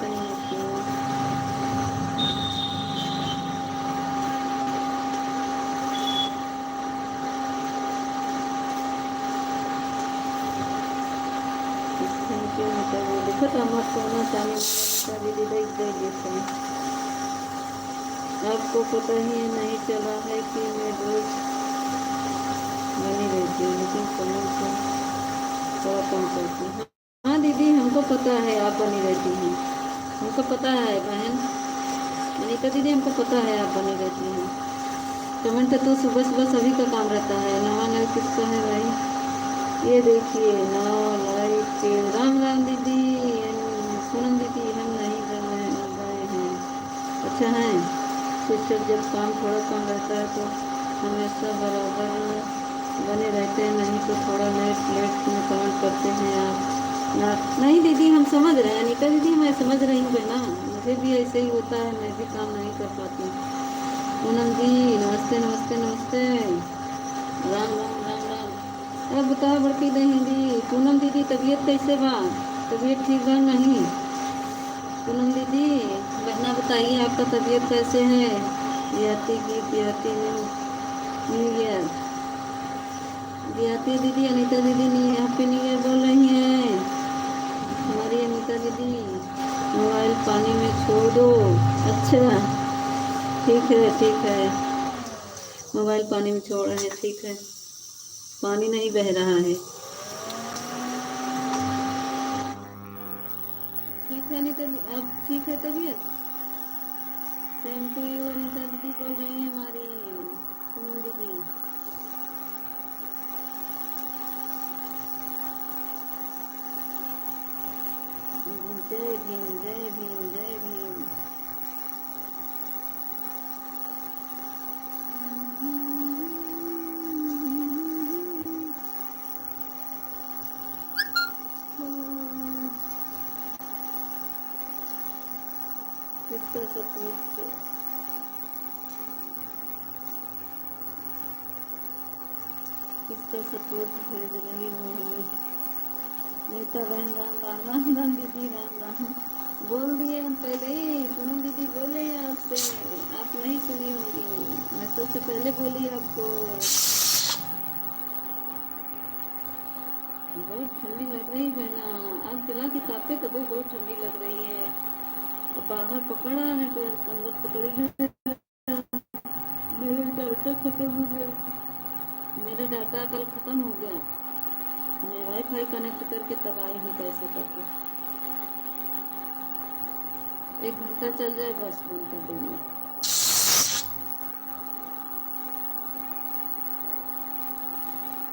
Thank you. Thank you Anita दीदी। देखो तो हमारे सोना चांदी अनीता दीदी देख देगी। आपको पता ही नहीं चला है कि मैं रोज बनी रहती हूँ, लेकिन समय से थोड़ा कम करती हूँ। हाँ दीदी, हमको पता है आप बनी रहती हैं, हमको पता है बहन अनीता दीदी, हमको पता है आप बनी रहती हैं। कमेंट तो सुबह सुबह सभी का काम रहता है। नवा नल किसका है भाई? ये देखिए नौ लाइट। राम राम दीदी, पूनम दीदी, हम नहीं गए हैं। अच्छा है सिस्टर, जब काम थोड़ा कम रहता है तो हमेशा बराबर बने रहते हैं, नहीं तो थोड़ा लेट में कमेंट करते हैं आप ना। नहीं दीदी, हम समझ रहे हैं अनीता दीदी, मैं समझ रही हूँ बहना, मुझे भी ऐसे ही होता है, मैं भी काम नहीं कर पाती। पूनम जी नमस्ते नमस्ते नमस्ते। राम राम राम राम। अब बताओ बड़की दीदी, पूनम दीदी तबीयत कैसे बा? तबीयत ठीक बा नहीं? पूनम दीदी बहना बताइए आपका तबीयत कैसे है? बियाती की बियाती न्यू ईयर। बियाती दीदी, अनीता दीदी नहीं, हैप्पी न्यू ईयर बोल रही हैं हमारी अनीता दीदी। मोबाइल पानी में छोड़ दो। अच्छा ठीक है ठीक है, मोबाइल पानी में छोड़ रहे हैं, ठीक है, पानी नहीं बह रहा है। ठीक है अनीता दीदी, अब ठीक है तबीयत? सेम टू यू अनीता दीदी बोल रही है हमारी पूनम दीदी। जय भीम जय भीम जय भीम। किसका सपोर्ट? किसका सपोर्ट भेज रही हूँ? नीता बहन राम राम राम राम दीदी राम राम। बोल दिए हम पहले ही, पूनम दीदी बोले आपसे, आप नहीं सुनी होंगी, मैं सबसे पहले बोली आपको। बहुत ठंडी लग रही बहना, आप चला के कापे तो बहुत ठंडी लग रही है। बाहर पकड़ा नेटवर्क, अंदर पकड़ी है। मेरा डाटा खत्म हो गया, मेरा डाटा कल खत्म हो गया। मैं वाईफाई कनेक्ट करके तब आई हूँ कैसे करके। 1 घंटा चल जाए बस, बंद कर दूँगी।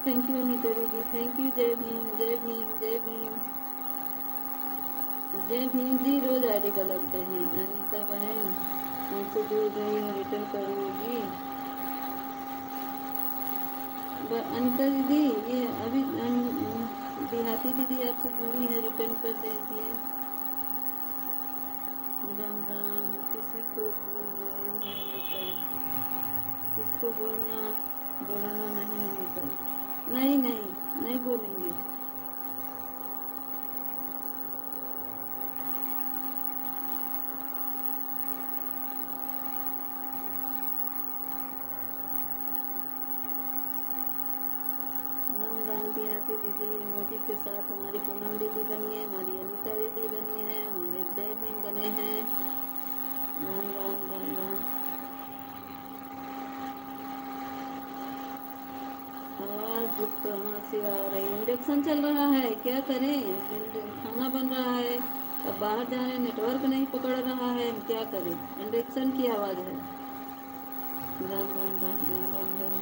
थैंक यू अनीता दीदी, थैंक यू। जय भीम जय भीम जय भीम जय भीम जी। रोज आईडी बदलते हैं। अनीता बहन हमसे जुड़ गई और रिटर्न करूँगी। अनीता दीदी ये अभी देहाती दीदी आपसे जुड़ी है, रिटर्न कर देती है। राम राम। किसी को बोलना है, किसको बोलना नहीं होता। नहीं नहीं नहीं बोलेंगे। राम राम देहाती दीदी। मोदी के साथ हमारी पूनम दीदी बनी है, हमारी अनीता दीदी बनी है, हमारे जय भीम बने हैं। राम राम राम राम। आवाज कहाँ से आ रही है? इंडक्शन चल रहा है, क्या करें? खाना बन रहा है, अब बाहर जा रहे हैं, नेटवर्क नहीं पकड़ रहा है, हम क्या करें? इंडक्शन की आवाज़ है। राम राम राम राम राम राम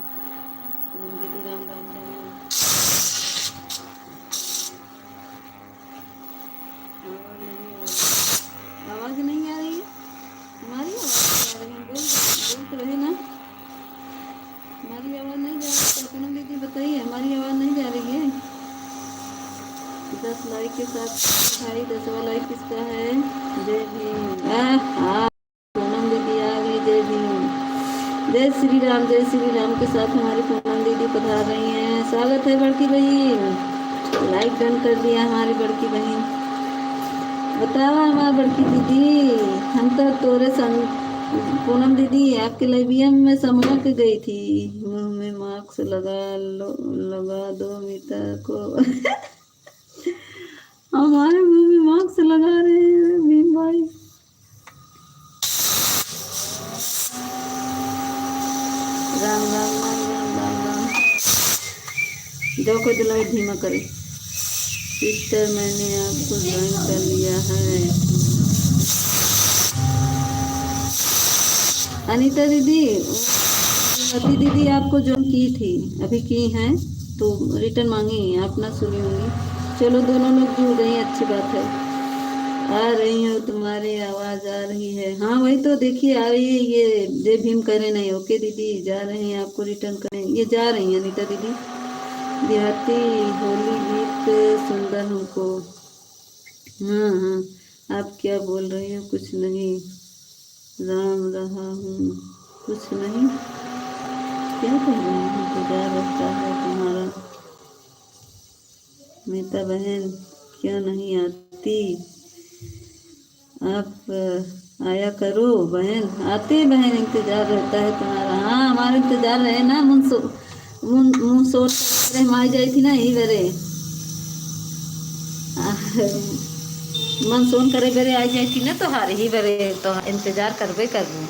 पूनम दीदी, राम राम राम। आवाज़ नहीं पूनम दीदी बताइए, हमारी आवाज़ नहीं जा रही है? 10 लाइक के साथ भाई, 10वां लाइक किसका है? जय भीम। हाँ, पूनम दीदी आ गई। जय भीम, जय श्री राम। जय श्री राम के साथ हमारी पूनम दीदी पधार रही हैं। स्वागत है बड़की बहन, लाइक डन कर दिया हमारी बड़की बहन। बताओ हमारी बड़की दीदी, हम तो तोरे संग पूनम दीदी आपके लाइबियम में समा के गई थी। मुंह में मास्क लगा दो मीता को। हमारे मुंह में मास्क लगा रहे हैं भीम भाई। राम राम राम राम राम राम। जो कोई दिलाई धीमा करे। सिस्टर, मैंने आपको ज्वाइन कर लिया है। अनीता दीदी, अति दीदी आपको ज्वाइन की थी, अभी की हैं तो रिटर्न मांगी, आप ना सुनी होंगी। चलो दोनों लोग जुड़ गई, अच्छी बात है। आ रही हो, तुम्हारी आवाज़ आ रही है। हाँ वही तो देखिए आ रही है। ये जय भीम करे नहीं। ओके दीदी, जा रहे हैं आपको रिटर्न करें। ये जा रही हैं अनीता दीदी। देहाती होली गीत सुंदर हमको। हाँ हाँ, आप क्या बोल रही हो? कुछ नहीं, राम रहा हूँ। कुछ नहीं, क्या कर रही हूँ? इंतजार रहता है तुम्हारा। मीता बहन क्यों नहीं आती? आप आया करो बहन। आते बहन, इंतजार रहता है तुम्हारा। हाँ हमारा इंतजार रहे ना। मुँह सोच कर हम आ जाई थी ना, यही बरे मन सोन करे बरे आ जाई थी ना, तो हार ही बरे तो इंतजार करबे करबू।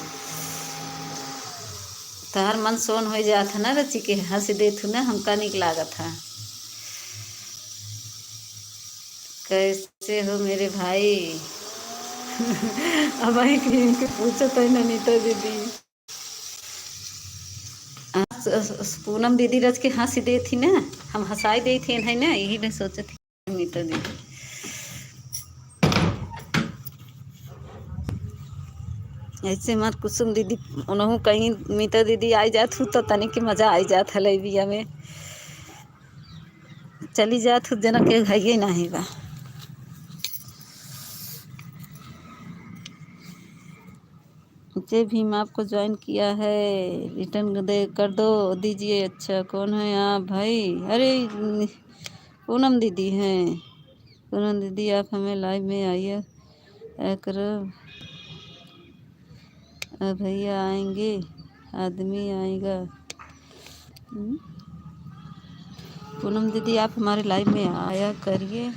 तोहर मन सोन हो जात है ना रची के हंस देथु ना, हमका निक लागत है। कैसे हो मेरे भाई? अब आई के पूछो तो ननीता दीदी। पूनम दीदी रच के हंस दे थी ना, हम हंसाई दे थे है ना, यही मैं सोचे थी नीता दीदी। ऐसे मत कुसुम दीदी, उन्हों कहीं मीता दीदी आई जात हूँ तो तनिक के मजा आई जात है बिया में। चली जात हूँ जना के है नहीं बा। जय भीम, आपको ज्वाइन किया है, रिटर्न दे कर दो दीजिए। अच्छा कौन है आप भाई? अरे पूनम दीदी हैं। पूनम दीदी आप हमें लाइव में आइए करो। भैया आएंगे, आदमी आएगा। पूनम दीदी आप हमारे लाइव में आया करिए,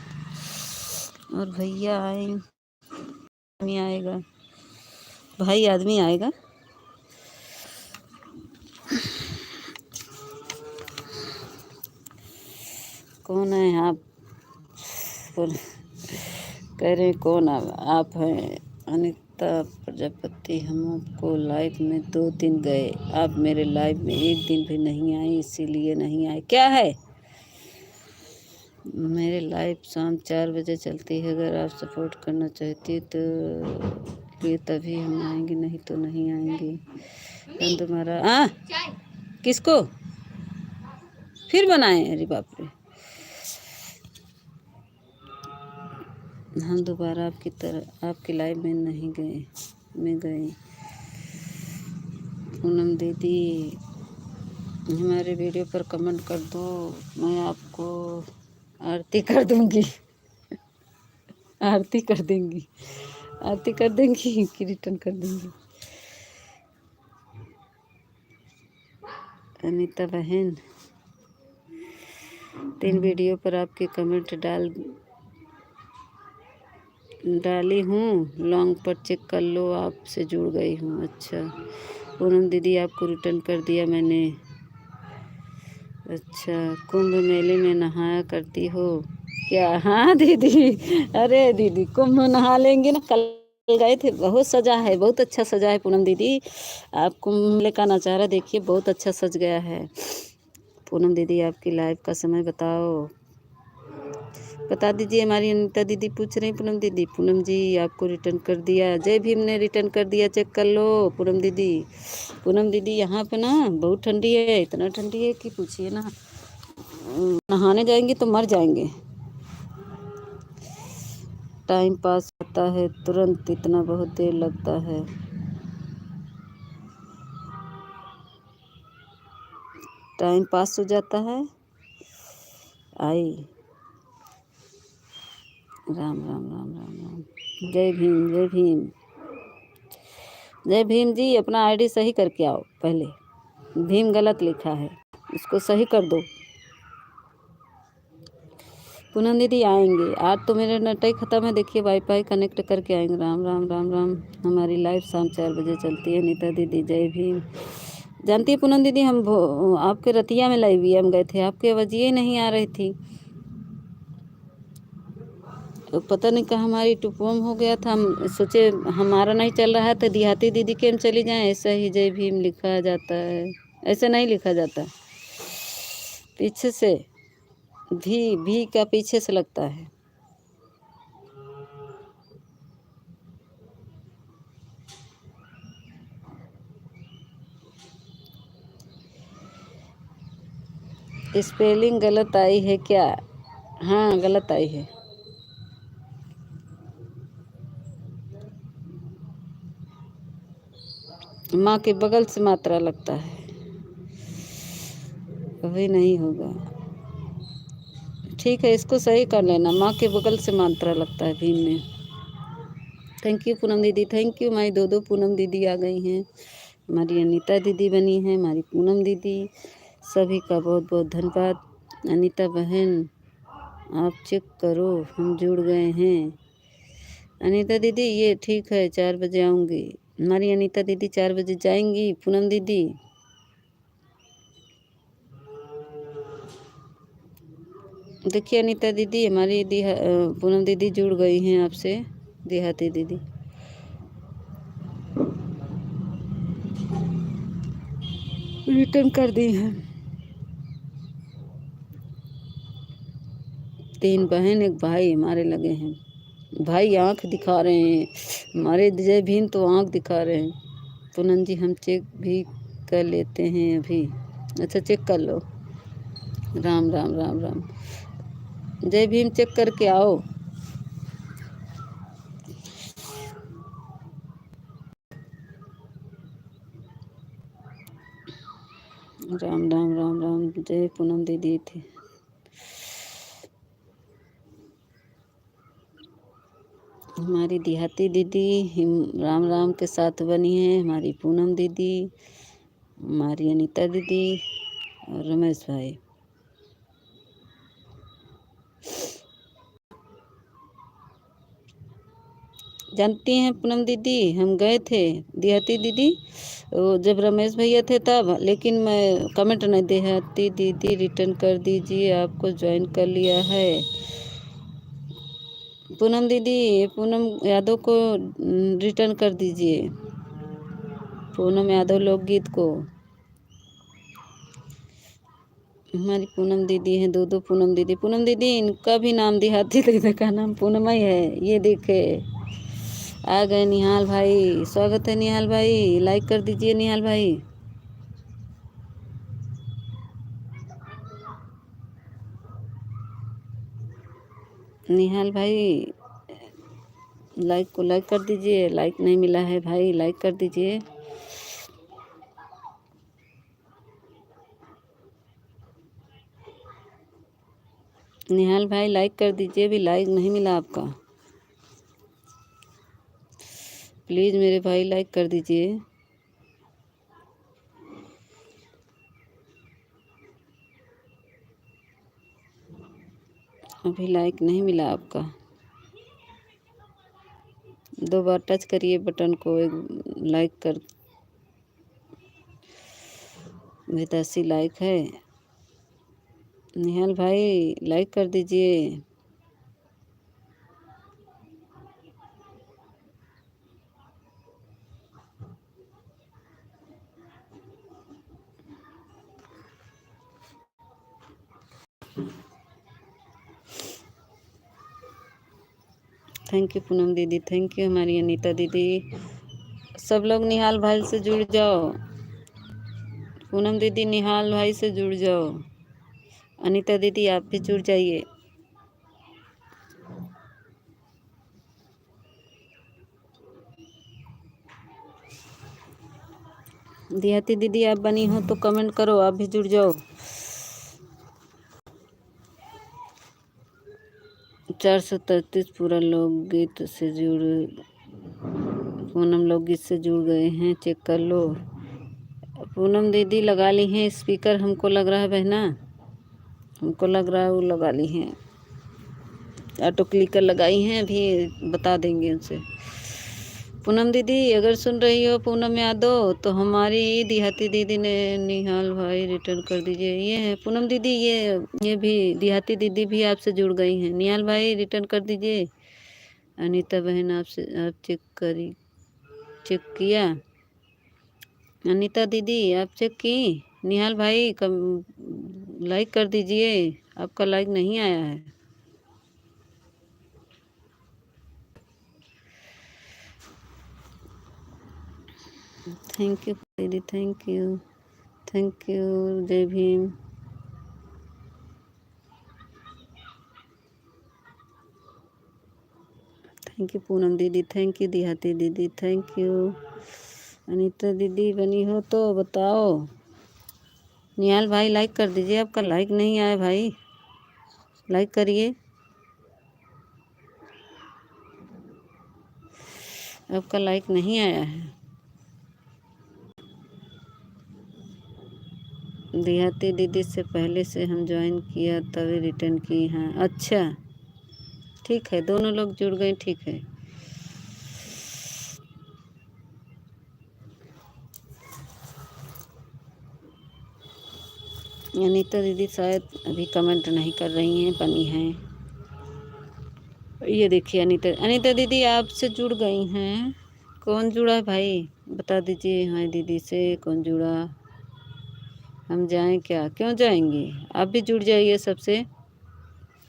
और भैया आएंगे, आदमी आएगा, भाई आदमी आएगा। कौन है आप? कह रहे कौन आप हैं? अनीता प्रजापति। हम आपको लाइव में 2 दिन गए, आप मेरे लाइव में 1 दिन भी नहीं आए, इसीलिए नहीं आए। क्या है? मेरे लाइव शाम 4 बजे चलती है, अगर आप सपोर्ट करना चाहती तो ये तभी हम आएंगे, नहीं तो नहीं आएंगे। हम तुम्हारा किसको फिर बनाए? अरे बाप रे, हम दोबारा आपकी तरह आपकी लाइव में नहीं गए, मैं गए। पूनम दीदी हमारे वीडियो पर कमेंट कर दो, मैं आपको आरती कर दूंगी। आरती कर देंगी, आरती कर देंगी कि रिटर्न कर देंगी? अनीता बहन 3 वीडियो पर आपके कमेंट डाली हूँ, लॉन्ग पर चेक कर लो, आपसे जुड़ गई हूँ। अच्छा पूनम दीदी आपको रिटर्न कर दिया मैंने। अच्छा कुंभ मेले में नहाया करती हो क्या? हाँ दीदी, अरे दीदी कुंभ नहा लेंगे ना, कल गए थे, बहुत सजा है, बहुत अच्छा सजा है पूनम दीदी। आप कुंभ मेले का नज़ारा देखिए, बहुत अच्छा सज गया है। पूनम दीदी आपकी लाइव का समय बताओ। बता दीजिए। हमारी अनीता दीदी पूछ रही पूनम दीदी। पूनम जी आपको रिटर्न कर दिया, जय भीम ने रिटर्न कर दिया, चेक कर लो पूनम दीदी। पूनम दीदी यहाँ पे ना बहुत ठंडी है, इतना ठंडी है कि पूछिए ना, नहाने जाएंगे तो मर जाएंगे। टाइम पास होता है तुरंत, इतना बहुत देर लगता है। टाइम पास हो जाता है। आई राम राम राम राम राम। जय भीम जय भीम जय भीम जी। अपना आईडी सही करके आओ पहले, भीम गलत लिखा है, इसको सही कर दो। पूनम दीदी आएंगे आज तो, मेरा नेट ही खत्म है, देखिए वाईफाई कनेक्ट करके आएंगे। राम राम राम राम। हमारी लाइव शाम 4 बजे चलती है। नीता दीदी जय भीम। जानती है पूनम दीदी, हम आपके रतिया में लाइव हम गए थे, आपकी आवाज़ ही नहीं आ रही थी, तो पता नहीं कहाँ हमारी टुपम हो गया था। हम सोचे हमारा नहीं चल रहा है तो देहाती दीदी के हम चली जाएं। ऐसा ही जय भीम लिखा जाता है, ऐसे नहीं लिखा जाता, पीछे से भी का पीछे से लगता है। स्पेलिंग गलत आई है क्या? हाँ गलत आई है। माँ के बगल से मात्रा लगता है, कभी नहीं होगा। ठीक है इसको सही कर लेना, माँ के बगल से मात्रा लगता है भीम में। थैंक यू पूनम दीदी, थैंक यू। हमारी दो पूनम दीदी आ गई हैं। हमारी अनीता दीदी बनी है, हमारी पूनम दीदी, सभी का बहुत बहुत धन्यवाद। अनीता बहन आप चेक करो, हम जुड़ गए हैं। अनीता दीदी ये ठीक है, 4 बजे आऊँगी। हमारी अनीता दीदी 4 बजे जाएंगी। पूनम दीदी देखिए, अनीता दीदी हमारी पूनम दीदी जुड़ गई हैं आपसे, देहाती दीदी। रिटर्न कर दी हैं। 3 बहन 1 भाई हमारे लगे हैं। भाई आंख दिखा रहे हैं, हमारे जय भीम तो आंख दिखा रहे हैं। पूनम जी हम चेक भी कर लेते हैं अभी। अच्छा चेक कर लो। राम राम राम राम। जय भीम चेक करके आओ। राम राम राम राम। जय पूनम दीदी थी। हमारी देहाती दीदी राम राम के साथ बनी है, हमारी पूनम दीदी, हमारी अनीता दीदी और रमेश भाई। जानती हैं पूनम दीदी, हम गए थे देहाती दीदी, वो जब रमेश भैया थे तब, लेकिन मैं कमेंट नहीं, देहाती दीदी रिटर्न कर दीजिए, आपको ज्वाइन कर लिया है। पूनम दीदी, पूनम यादव को रिटर्न कर दीजिए, पूनम यादव लोकगीत को। हमारी पूनम दीदी हैं, 2 पूनम दीदी। पूनम दीदी इनका भी नाम देहाती दीदी का नाम पूनम ही है। ये देखे आ गए निहाल भाई, स्वागत है निहाल भाई, लाइक कर दीजिए निहाल भाई। निहाल भाई लाइक को लाइक कर दीजिए, लाइक नहीं मिला है भाई, लाइक कर दीजिए। निहाल भाई लाइक कर दीजिए, अभी लाइक नहीं मिला आपका, प्लीज़ मेरे भाई लाइक कर दीजिए। अभी लाइक नहीं मिला आपका, 2 बार टच करिए बटन को, एक लाइक कर, 82 लाइक है। निहाल भाई लाइक कर दीजिए। थैंक यू पूनम दीदी, थैंक यू हमारी अनीता दीदी। सब लोग निहाल भाई से जुड़ जाओ। पूनम दीदी निहाल भाई से जुड़ जाओ। अनीता दीदी आप भी जुड़ जाइए। देहाती दीदी आप बनी हो तो कमेंट करो, आप भी जुड़ जाओ। 433 पूरा लोकगीत से जुड़, पूनम लोकगीत से जुड़ गए हैं, चेक कर लो। पूनम दीदी लगा ली हैं स्पीकर, हमको लग रहा है बहना, हमको लग रहा है वो लगा ली हैं, ऑटो क्लिकर लगाई हैं, अभी बता देंगे उनसे। पूनम दीदी अगर सुन रही हो पूनम यादव, तो हमारी देहाती दीदी ने निहाल भाई रिटर्न कर दीजिए। ये है पूनम दीदी, ये भी देहाती दीदी भी आपसे जुड़ गई हैं। निहाल भाई रिटर्न कर दीजिए। अनीता बहन आपसे आप चेक किया। अनीता दीदी आप चेक की। निहाल भाई लाइक कर दीजिए, आपका लाइक नहीं आया है। थैंक यू दीदी, थैंक यू, थैंक यू, जय भीम। थैंक यू पूनम दीदी, थैंक यू देहाती दीदी, थैंक यू। अनीता दीदी बनी हो तो बताओ। निहाल भाई लाइक कर दीजिए, आपका लाइक नहीं आया भाई, लाइक करिए, आपका लाइक नहीं आया है। देहाती दीदी से पहले से हम ज्वाइन किया तभी रिटर्न की हैं। अच्छा ठीक है, दोनों लोग जुड़ गए, ठीक है। अनीता दीदी शायद अभी कमेंट नहीं कर रही हैं, बनी हैं। ये देखिए अनीता दीदी आपसे जुड़ गई हैं। कौन जुड़ा है भाई बता दीजिए। हाँ दीदी से कौन जुड़ा, हम जाएं क्या, क्यों जाएंगे, आप भी जुड़ जाइए। सबसे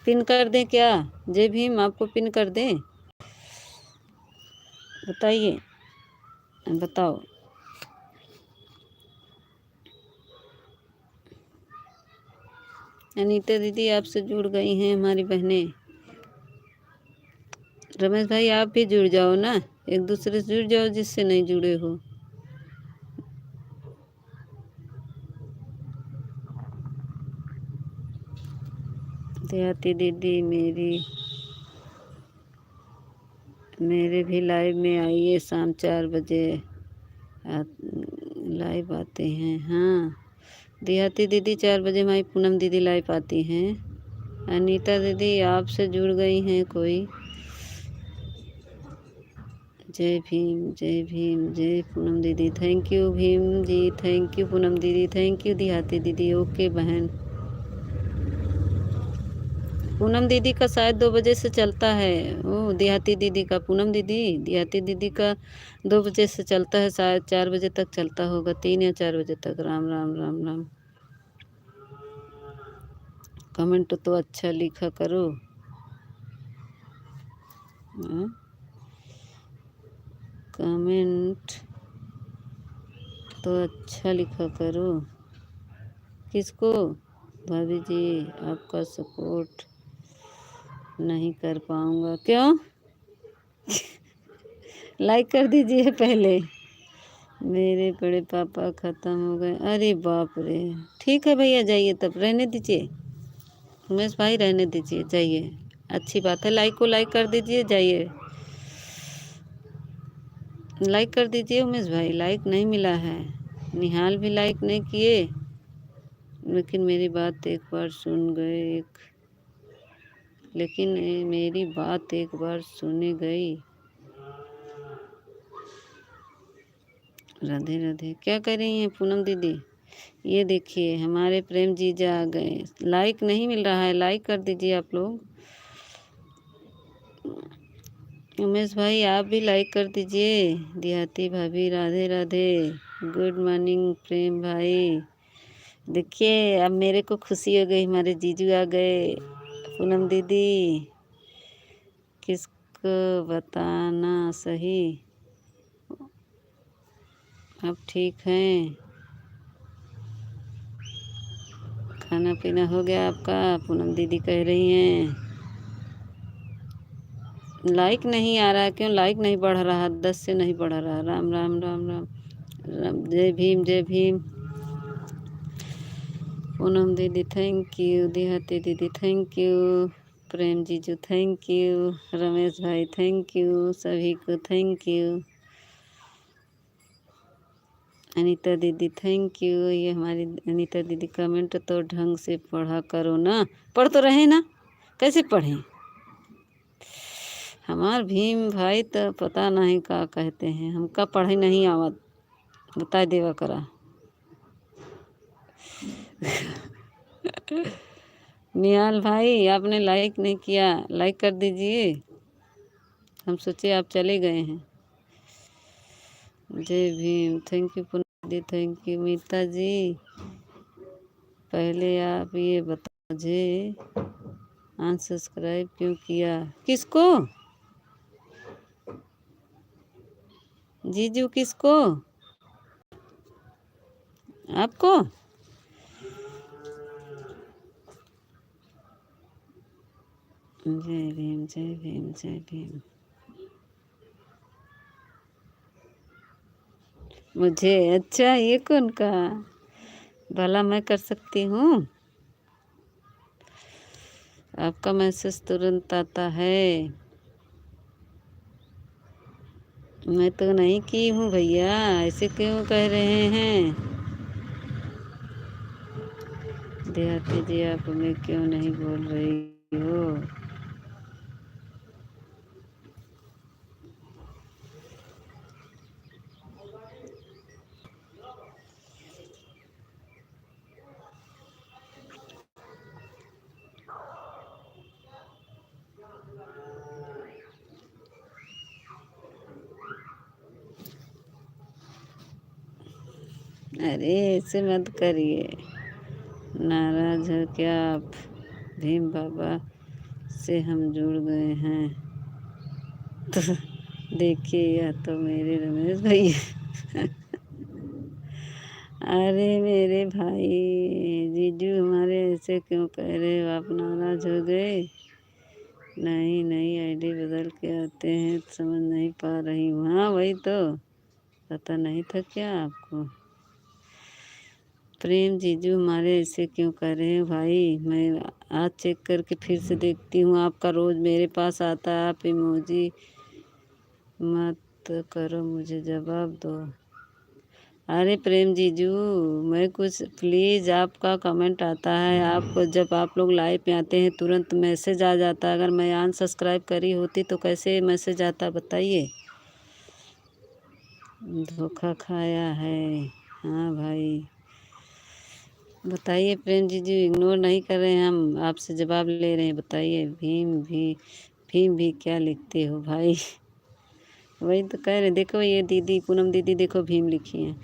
पिन कर दें क्या, जय भीम, आपको पिन कर दें, बताइए, बताओ। अनीता दीदी आपसे जुड़ गई हैं हमारी बहनें। रमेश भाई आप भी जुड़ जाओ ना, एक दूसरे से जुड़ जाओ जिससे नहीं जुड़े हो। देहाती दीदी मेरे भी लाइव में आइए, शाम 4 बजे लाइव आते हैं। हाँ देहाती दीदी 4 बजे हमारी पूनम दीदी लाइव आती हैं। अनीता दीदी आपसे जुड़ गई हैं कोई। जय भीम, जय भीम, जय पूनम दीदी, thank you Bhim ji, thank you Poonam दीदी, थैंक यू देहाती दीदी। ओके बहन, पूनम दीदी का शायद 2 बजे से चलता है। ओ देहाती दीदी का, पूनम दीदी देहाती दीदी का 2 बजे से चलता है, शायद 4 बजे तक चलता होगा, 3 या 4 बजे तक। राम राम राम राम। कमेंट तो अच्छा लिखा करो। कमेंट तो अच्छा लिखा करो। किसको, भाभी जी आपका सपोर्ट नहीं कर पाऊँगा, क्यों? लाइक कर दीजिए पहले। मेरे बड़े पापा ख़त्म हो गए, अरे बाप रे। ठीक है भैया जाइए, तब रहने दीजिए उमेश भाई, रहने दीजिए, जाइए, अच्छी बात है। लाइक को लाइक कर दीजिए, जाइए लाइक कर दीजिए उमेश भाई, लाइक नहीं मिला है। निहाल भी लाइक नहीं किए, लेकिन मेरी बात एक बार सुन गए, लेकिन मेरी बात एक बार सुनी गई। राधे राधे। क्या कर रही हैं पूनम दीदी? ये देखिए हमारे प्रेम जीजा आ गए। लाइक नहीं मिल रहा है, लाइक कर दीजिए आप लोग। उमेश भाई आप भी लाइक कर दीजिए। देहाती भाभी राधे राधे, गुड मॉर्निंग प्रेम भाई। देखिए अब मेरे को खुशी हो गई, हमारे जीजू आ गए। पूनम दीदी बताना सही। अब ठीक हैं? खाना पीना हो गया आपका? पूनम दीदी कह रही हैं। लाइक नहीं आ रहा, क्यों लाइक नहीं बढ़ रहा? 10 से नहीं बढ़ रहा। राम राम राम राम राम। जय भीम जय भीम। पूनम दीदी थैंक यू, देहाती दीदी थैंक यू, प्रेम जीजू थैंक यू, रमेश भाई थैंक यू, सभी को थैंक यू। अनीता दीदी थैंक यू। ये हमारी अनीता दीदी कमेंट तो ढंग से पढ़ा करो ना। पढ़ तो रहे ना, कैसे पढ़ें? हमार भीम भाई तो पता नहीं का कहते हैं, हमका पढ़े नहीं आवत, बता देवा करा। निहाल भाई आपने लाइक नहीं किया, लाइक कर दीजिए। हम सोचे आप चले गए हैं। जय भीम। थैंक यू पूनम दी, थैंक यू मीता जी। पहले आप ये बताओ मुझे अनसब्सक्राइब क्यों किया? किसको? जीजू किसको? आपको? जय भीम जय भीम जय भीम। मुझे? अच्छा, ये कौन कहा? भला मैं कर सकती हूँ? आपका मैसेज तुरंत आता है। मैं तो नहीं की हूँ भैया, ऐसे क्यों कह रहे हैं? देहाती जी आप हमें क्यों नहीं बोल रही हो? अरे ऐसे मत करिए, नाराज हो क्या आप? भीम बाबा से हम जुड़ गए हैं तो देखिए, यह तो मेरे रमेश भैया। अरे मेरे भाई जीजू हमारे ऐसे क्यों कह रहे हो? आप नाराज हो गए? नहीं नहीं, आईडी बदल के आते हैं, समझ नहीं पा रही हूँ। हाँ वही तो, पता नहीं था क्या आपको? प्रेम जीजू हमारे ऐसे क्यों कर रहे हैं भाई? मैं आज चेक करके फिर से देखती हूँ। आपका रोज़ मेरे पास आता है, आप इमोजी मत करो, मुझे जवाब दो। अरे प्रेम जीजू, मैं कुछ प्लीज़, आपका कमेंट आता है, आपको जब आप लोग लाइव में आते हैं तुरंत मैसेज आ जाता है। अगर मैं अनसब्सक्राइब करी होती तो कैसे मैसेज आता बताइए? धोखा खाया है। हाँ भाई बताइए प्रेम जीजू, इग्नोर नहीं कर रहे हैं, हम आपसे जवाब ले रहे हैं। बताइए भीम भी क्या लिखते हो भाई? वही तो कह रहे, देखो ये दीदी पूनम दीदी देखो भीम लिखी है।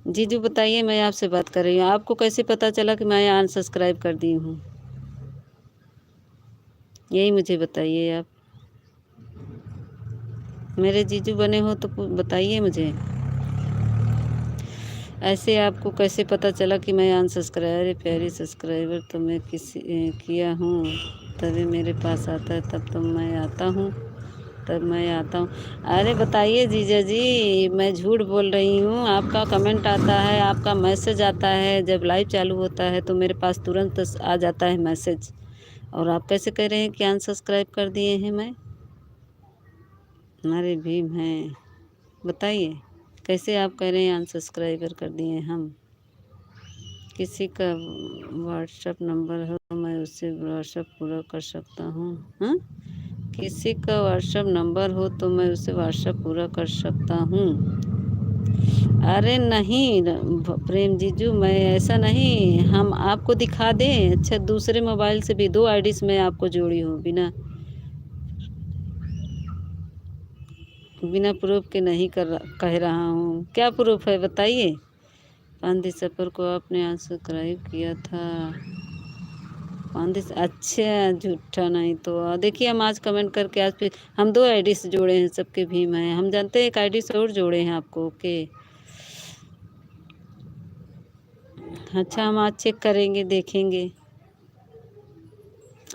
जीजू बताइए, मैं आपसे बात कर रही हूँ, आपको कैसे पता चला कि मैं अनसब्सक्राइब कर दी हूँ? यही मुझे बताइए आप। मेरे जीजू बने हो तो बताइए मुझे। ऐसे आपको कैसे पता चला कि मैं अनसब्सक्राइब? अरे प्यारी सब्सक्राइबर तो मैं किया हूँ तभी मेरे पास आता है, तब मैं आता हूँ। अरे बताइए जीजा जी, मैं झूठ बोल रही हूँ? आपका कमेंट आता है, आपका मैसेज आता है, जब लाइव चालू होता है तो मेरे पास तुरंत आ जाता है मैसेज। और आप कैसे कह रहे हैं कि अनसब्सक्राइब कर दिए हैं मैं? हमारे भीम हैं, बताइए कैसे आप कह रहे हैं अनसब्सक्राइबर कर दिए हम? किसी का व्हाट्सएप नंबर हो तो मैं उससे व्हाट्सएप पूरा कर सकता हूँ? हाँ, किसी का व्हाट्सएप नंबर हो तो मैं उससे व्हाट्सएप पूरा कर सकता हूँ? अरे नहीं प्रेम जीजू, मैं ऐसा नहीं, हम आपको दिखा दें? अच्छा, दूसरे मोबाइल से भी 2 आईडी से मैं आपको जोड़ी हूँ, बिना प्रूफ के नहीं कह रहा हूँ। क्या प्रूफ है बताइए? 5 दिसंबर को आपने अनसब्सक्राइब किया था। कौन दिस अच्छा झूठा नहीं तो देखिए हम आज कमेंट करके आज फिर हम 2 आईडी से जोड़े हैं, सबके भीम है, हम जानते हैं एक आईडी से और जोड़े हैं आपको। ओके अच्छा, हम आज चेक करेंगे, देखेंगे।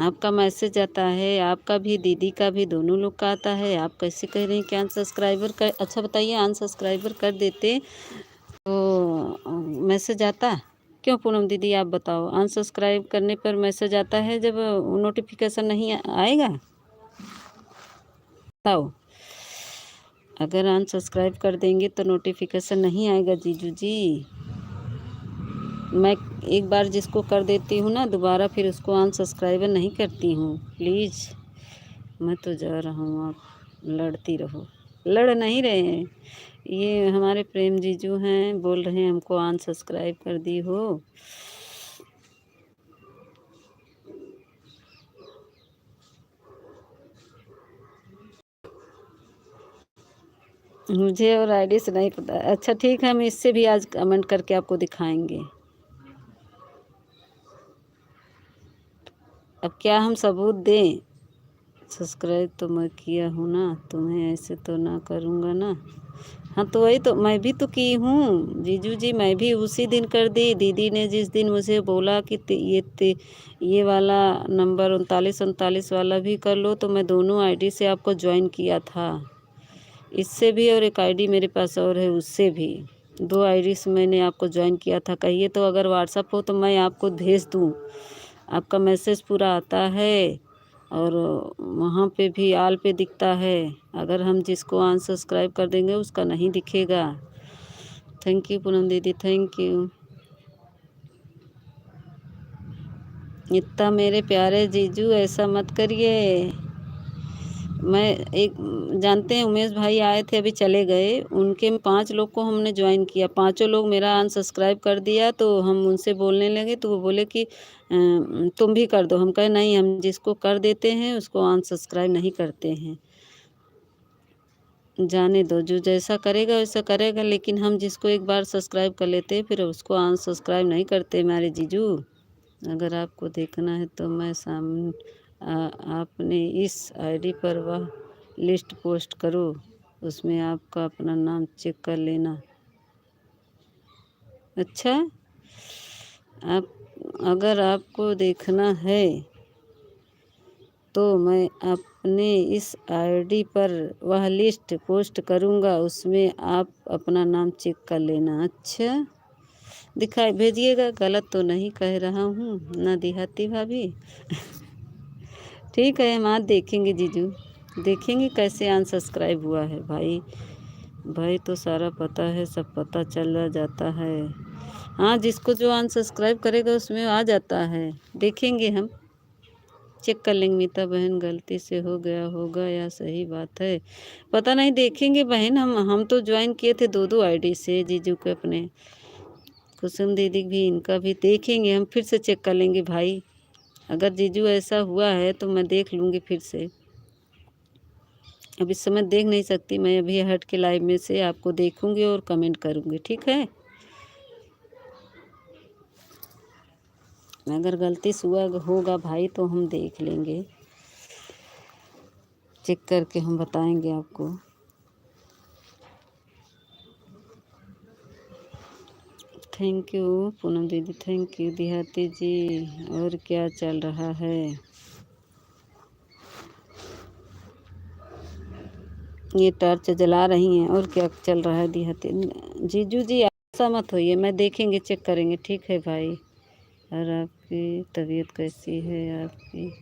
आपका मैसेज आता है, आपका भी दीदी का भी, दोनों लोग का आता है। आप कैसे कह रहे हैं कि अनसब्सक्राइबर कर, अच्छा बताइए, अनसब्सक्राइबर कर देते तो मैसेज आता क्यों? पूनम दीदी आप बताओ, अनसब्सक्राइब करने पर मैसेज आता है जब नोटिफिकेशन नहीं आएगा? बताओ, अगर अनसब्सक्राइब कर देंगे तो नोटिफिकेशन नहीं आएगा जीजू जी। मैं एक बार जिसको कर देती हूँ ना, दोबारा फिर उसको अनसब्सक्राइबर नहीं करती हूँ। प्लीज़, मैं तो जा रहा हूँ, आप लड़ती रहो। लड़ नहीं रहे हैं, ये हमारे प्रेम जीजू हैं, बोल रहे हैं हमको अनसब्सक्राइब कर दी हो। मुझे और आईडी से नहीं पता। अच्छा ठीक है, हम इससे भी आज कमेंट करके आपको दिखाएंगे। अब क्या हम सबूत दें? सब्सक्राइब तो मैं किया हूँ ना, तुम्हें ऐसे तो ना करूँगा ना। हाँ तो वही तो, मैं भी तो की हूँ जीजू जी, मैं भी उसी दिन कर दी। दीदी ने जिस दिन मुझे बोला कि ये वाला नंबर 3939 वाला भी कर लो, तो मैं दोनों आईडी से आपको ज्वाइन किया था। इससे भी और एक आईडी मेरे पास और है, उससे भी 2 आईडी से मैंने आपको ज्वाइन किया था। कहिए तो अगर व्हाट्सअप हो तो मैं आपको भेज दूँ। आपका मैसेज पूरा आता है और वहाँ पे भी आल पे दिखता है। अगर हम जिसको अनसब्सक्राइब कर देंगे उसका नहीं दिखेगा। थैंक यू पूनम दीदी, थैंक यू। इतना मेरे प्यारे जीजू ऐसा मत करिए। मैं एक जानते हैं, उमेश भाई आए थे, अभी चले गए। उनके 5 लोग को हमने ज्वाइन किया, 5 लोग मेरा अनसब्सक्राइब कर दिया। तो हम उनसे बोलने लगे तो वो बोले कि तुम भी कर दो। हम कहे नहीं, हम जिसको कर देते हैं उसको अनसब्सक्राइब नहीं करते हैं। जाने दो, जो जैसा करेगा वैसा करेगा, लेकिन हम जिसको एक बार सब्सक्राइब कर लेते हैं फिर उसको अनसब्सक्राइब नहीं करते हमारे जीजू। अगर आपको देखना है तो मैं आपने इस आईडी पर वह लिस्ट पोस्ट करो, उसमें आपका अपना नाम चेक कर लेना। अच्छा, आप अगर आपको देखना है तो मैं अपने इस आईडी पर वह लिस्ट पोस्ट करूँगा, उसमें आप अपना नाम चेक कर लेना। अच्छा, दिखाई भेजिएगा, गलत तो नहीं कह रहा हूँ ना देहाती भाभी? ठीक है, हम आज देखेंगे जीजू, देखेंगे कैसे अनसब्सक्राइब हुआ है। भाई तो सारा पता है, सब पता चल जाता है। हाँ, जिसको जो अनसब्सक्राइब करेगा उसमें आ जाता है, देखेंगे हम, चेक कर लेंगे। मीता बहन, गलती से हो गया होगा या सही बात है पता नहीं, देखेंगे बहन। हम तो ज्वाइन किए थे 2 आईडी से जीजू के अपने। कुसुम दीदी भी, इनका भी देखेंगे हम, फिर से चेक कर लेंगे भाई। अगर जीजू ऐसा हुआ है तो मैं देख लूँगी फिर से। अब इस समय देख नहीं सकती मैं, अभी हट के लाइव में से आपको देखूँगी और कमेंट करूँगी, ठीक है? अगर गलती से हुआ होगा भाई तो हम देख लेंगे, चेक करके हम बताएंगे आपको। थैंक यू पूनम दीदी, थैंक यू देहाती जी। और क्या चल रहा है? ये टॉर्च जला रही हैं, और क्या चल रहा है देहाती जीजू जी? ऐसा मत होइए, मैं देखेंगे, चेक करेंगे, ठीक है भाई। और आपकी तबीयत कैसी है आपकी?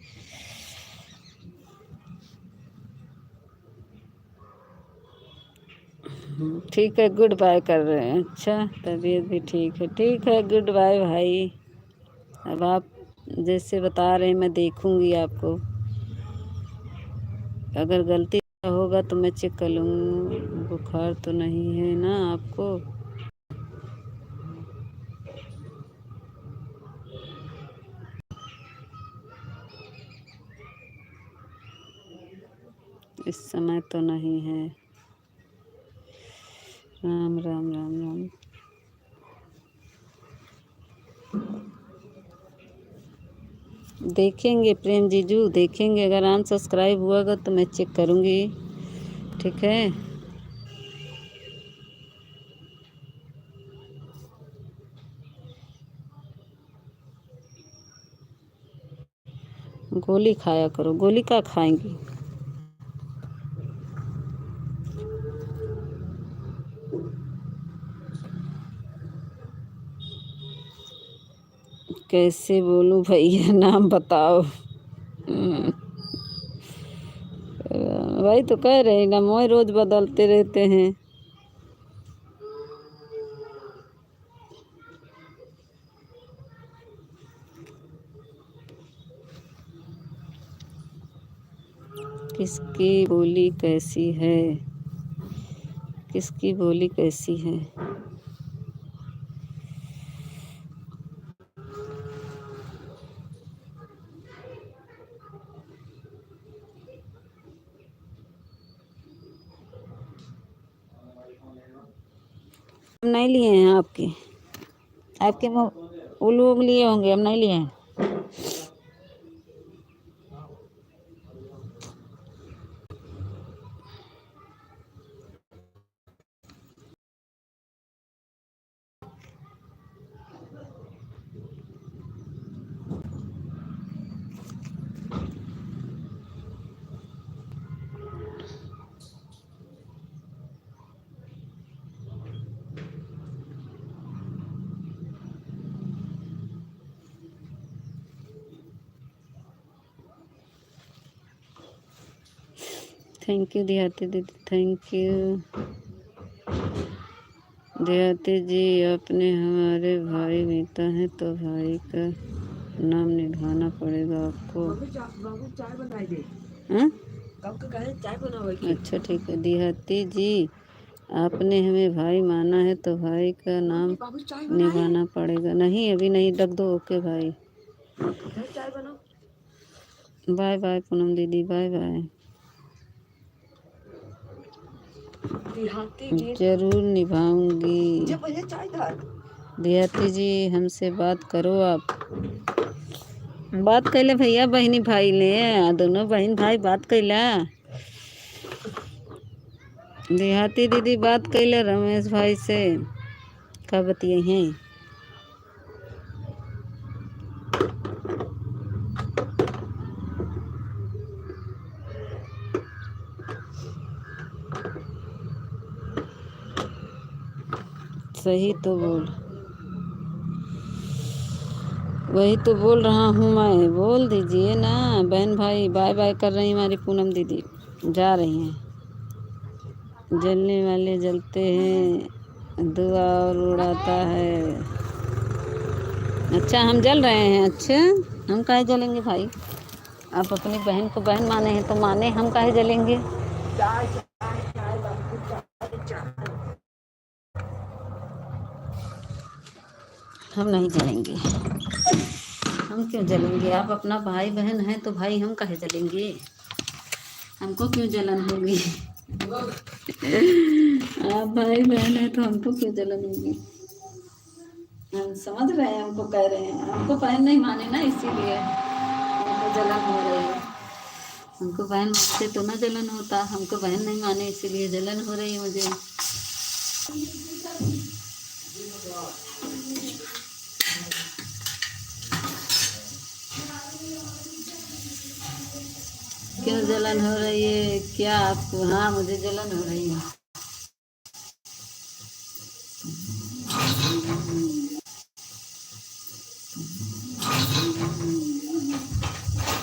ठीक है, गुड बाय कर रहे हैं। अच्छा, तबीयत भी ठीक है, गुड बाय भाई। अब आप जैसे बता रहे हैं मैं देखूंगी आपको, अगर गलती होगा तो मैं चेक कर लूँगी। बुखार तो नहीं है ना आपको? इस समय तो नहीं है। राम राम राम राम। देखेंगे प्रेम जीजू, देखेंगे। अगर अनसब्सक्राइब हुआगा तो मैं चेक करूँगी, ठीक है। गोली खाया करो, गोली का खाएंगी। कैसे बोलूं भैया, नाम बताओ। भाई तो कह रहे ना, मोह रोज बदलते रहते हैं। किसकी बोली कैसी है, किसकी बोली कैसी है। हम नहीं लिए हैं आपके, आपके वो लोग लिए होंगे, हम नहीं लिए हैं। थैंक यू देहाती दीदी, थैंक यू देहाती जी। आपने हमारे भाई नेता हैं तो भाई का नाम निभाना पड़ेगा आपको। हाँ? अच्छा ठीक है देहाती जी, आपने हमें भाई माना है तो भाई का नाम निभाना पड़ेगा। नहीं अभी नहीं, रख दो। ओके भाई, बाय बाय पूनम दीदी, बाय बाय। जरूर निभाऊंगी देहाती जी, हमसे बात करो आप। बात कैले भैया, बहनी भाई ले दोनों बहन भाई बात कैला। देहाती दीदी बात कैले रमेश भाई से, का बतिए हैं। सही तो बोल, वही तो बोल रहा हूँ मैं, बोल दीजिए ना। बहन भाई बाय बाय कर रही हमारी पूनम दीदी, जा रही हैं। जलने वाले जलते हैं, धुआं और उड़ाता है। अच्छा हम जल रहे हैं, अच्छा हम काहे जलेंगे भाई। आप अपनी बहन को बहन माने हैं तो माने, हम काहे जलेंगे। हम नहीं जलेंगे, हम क्यों जलेंगे। आप अपना भाई बहन है तो भाई हम काहे जलेंगे, हमको क्यों जलन होगी। आप भाई बहन है तो हमको क्यों जलन होगी। हम समझ रहे हैं, हमको कह रहे हैं, हमको बहन नहीं माने ना, इसीलिए हमको जलन हो रही है। हमको बहन मानते तो ना जलन होता, हमको बहन नहीं माने इसीलिए जलन हो रही है मुझे। क्यों जलन हो रही है क्या आपको। हाँ मुझे जलन हो रही है।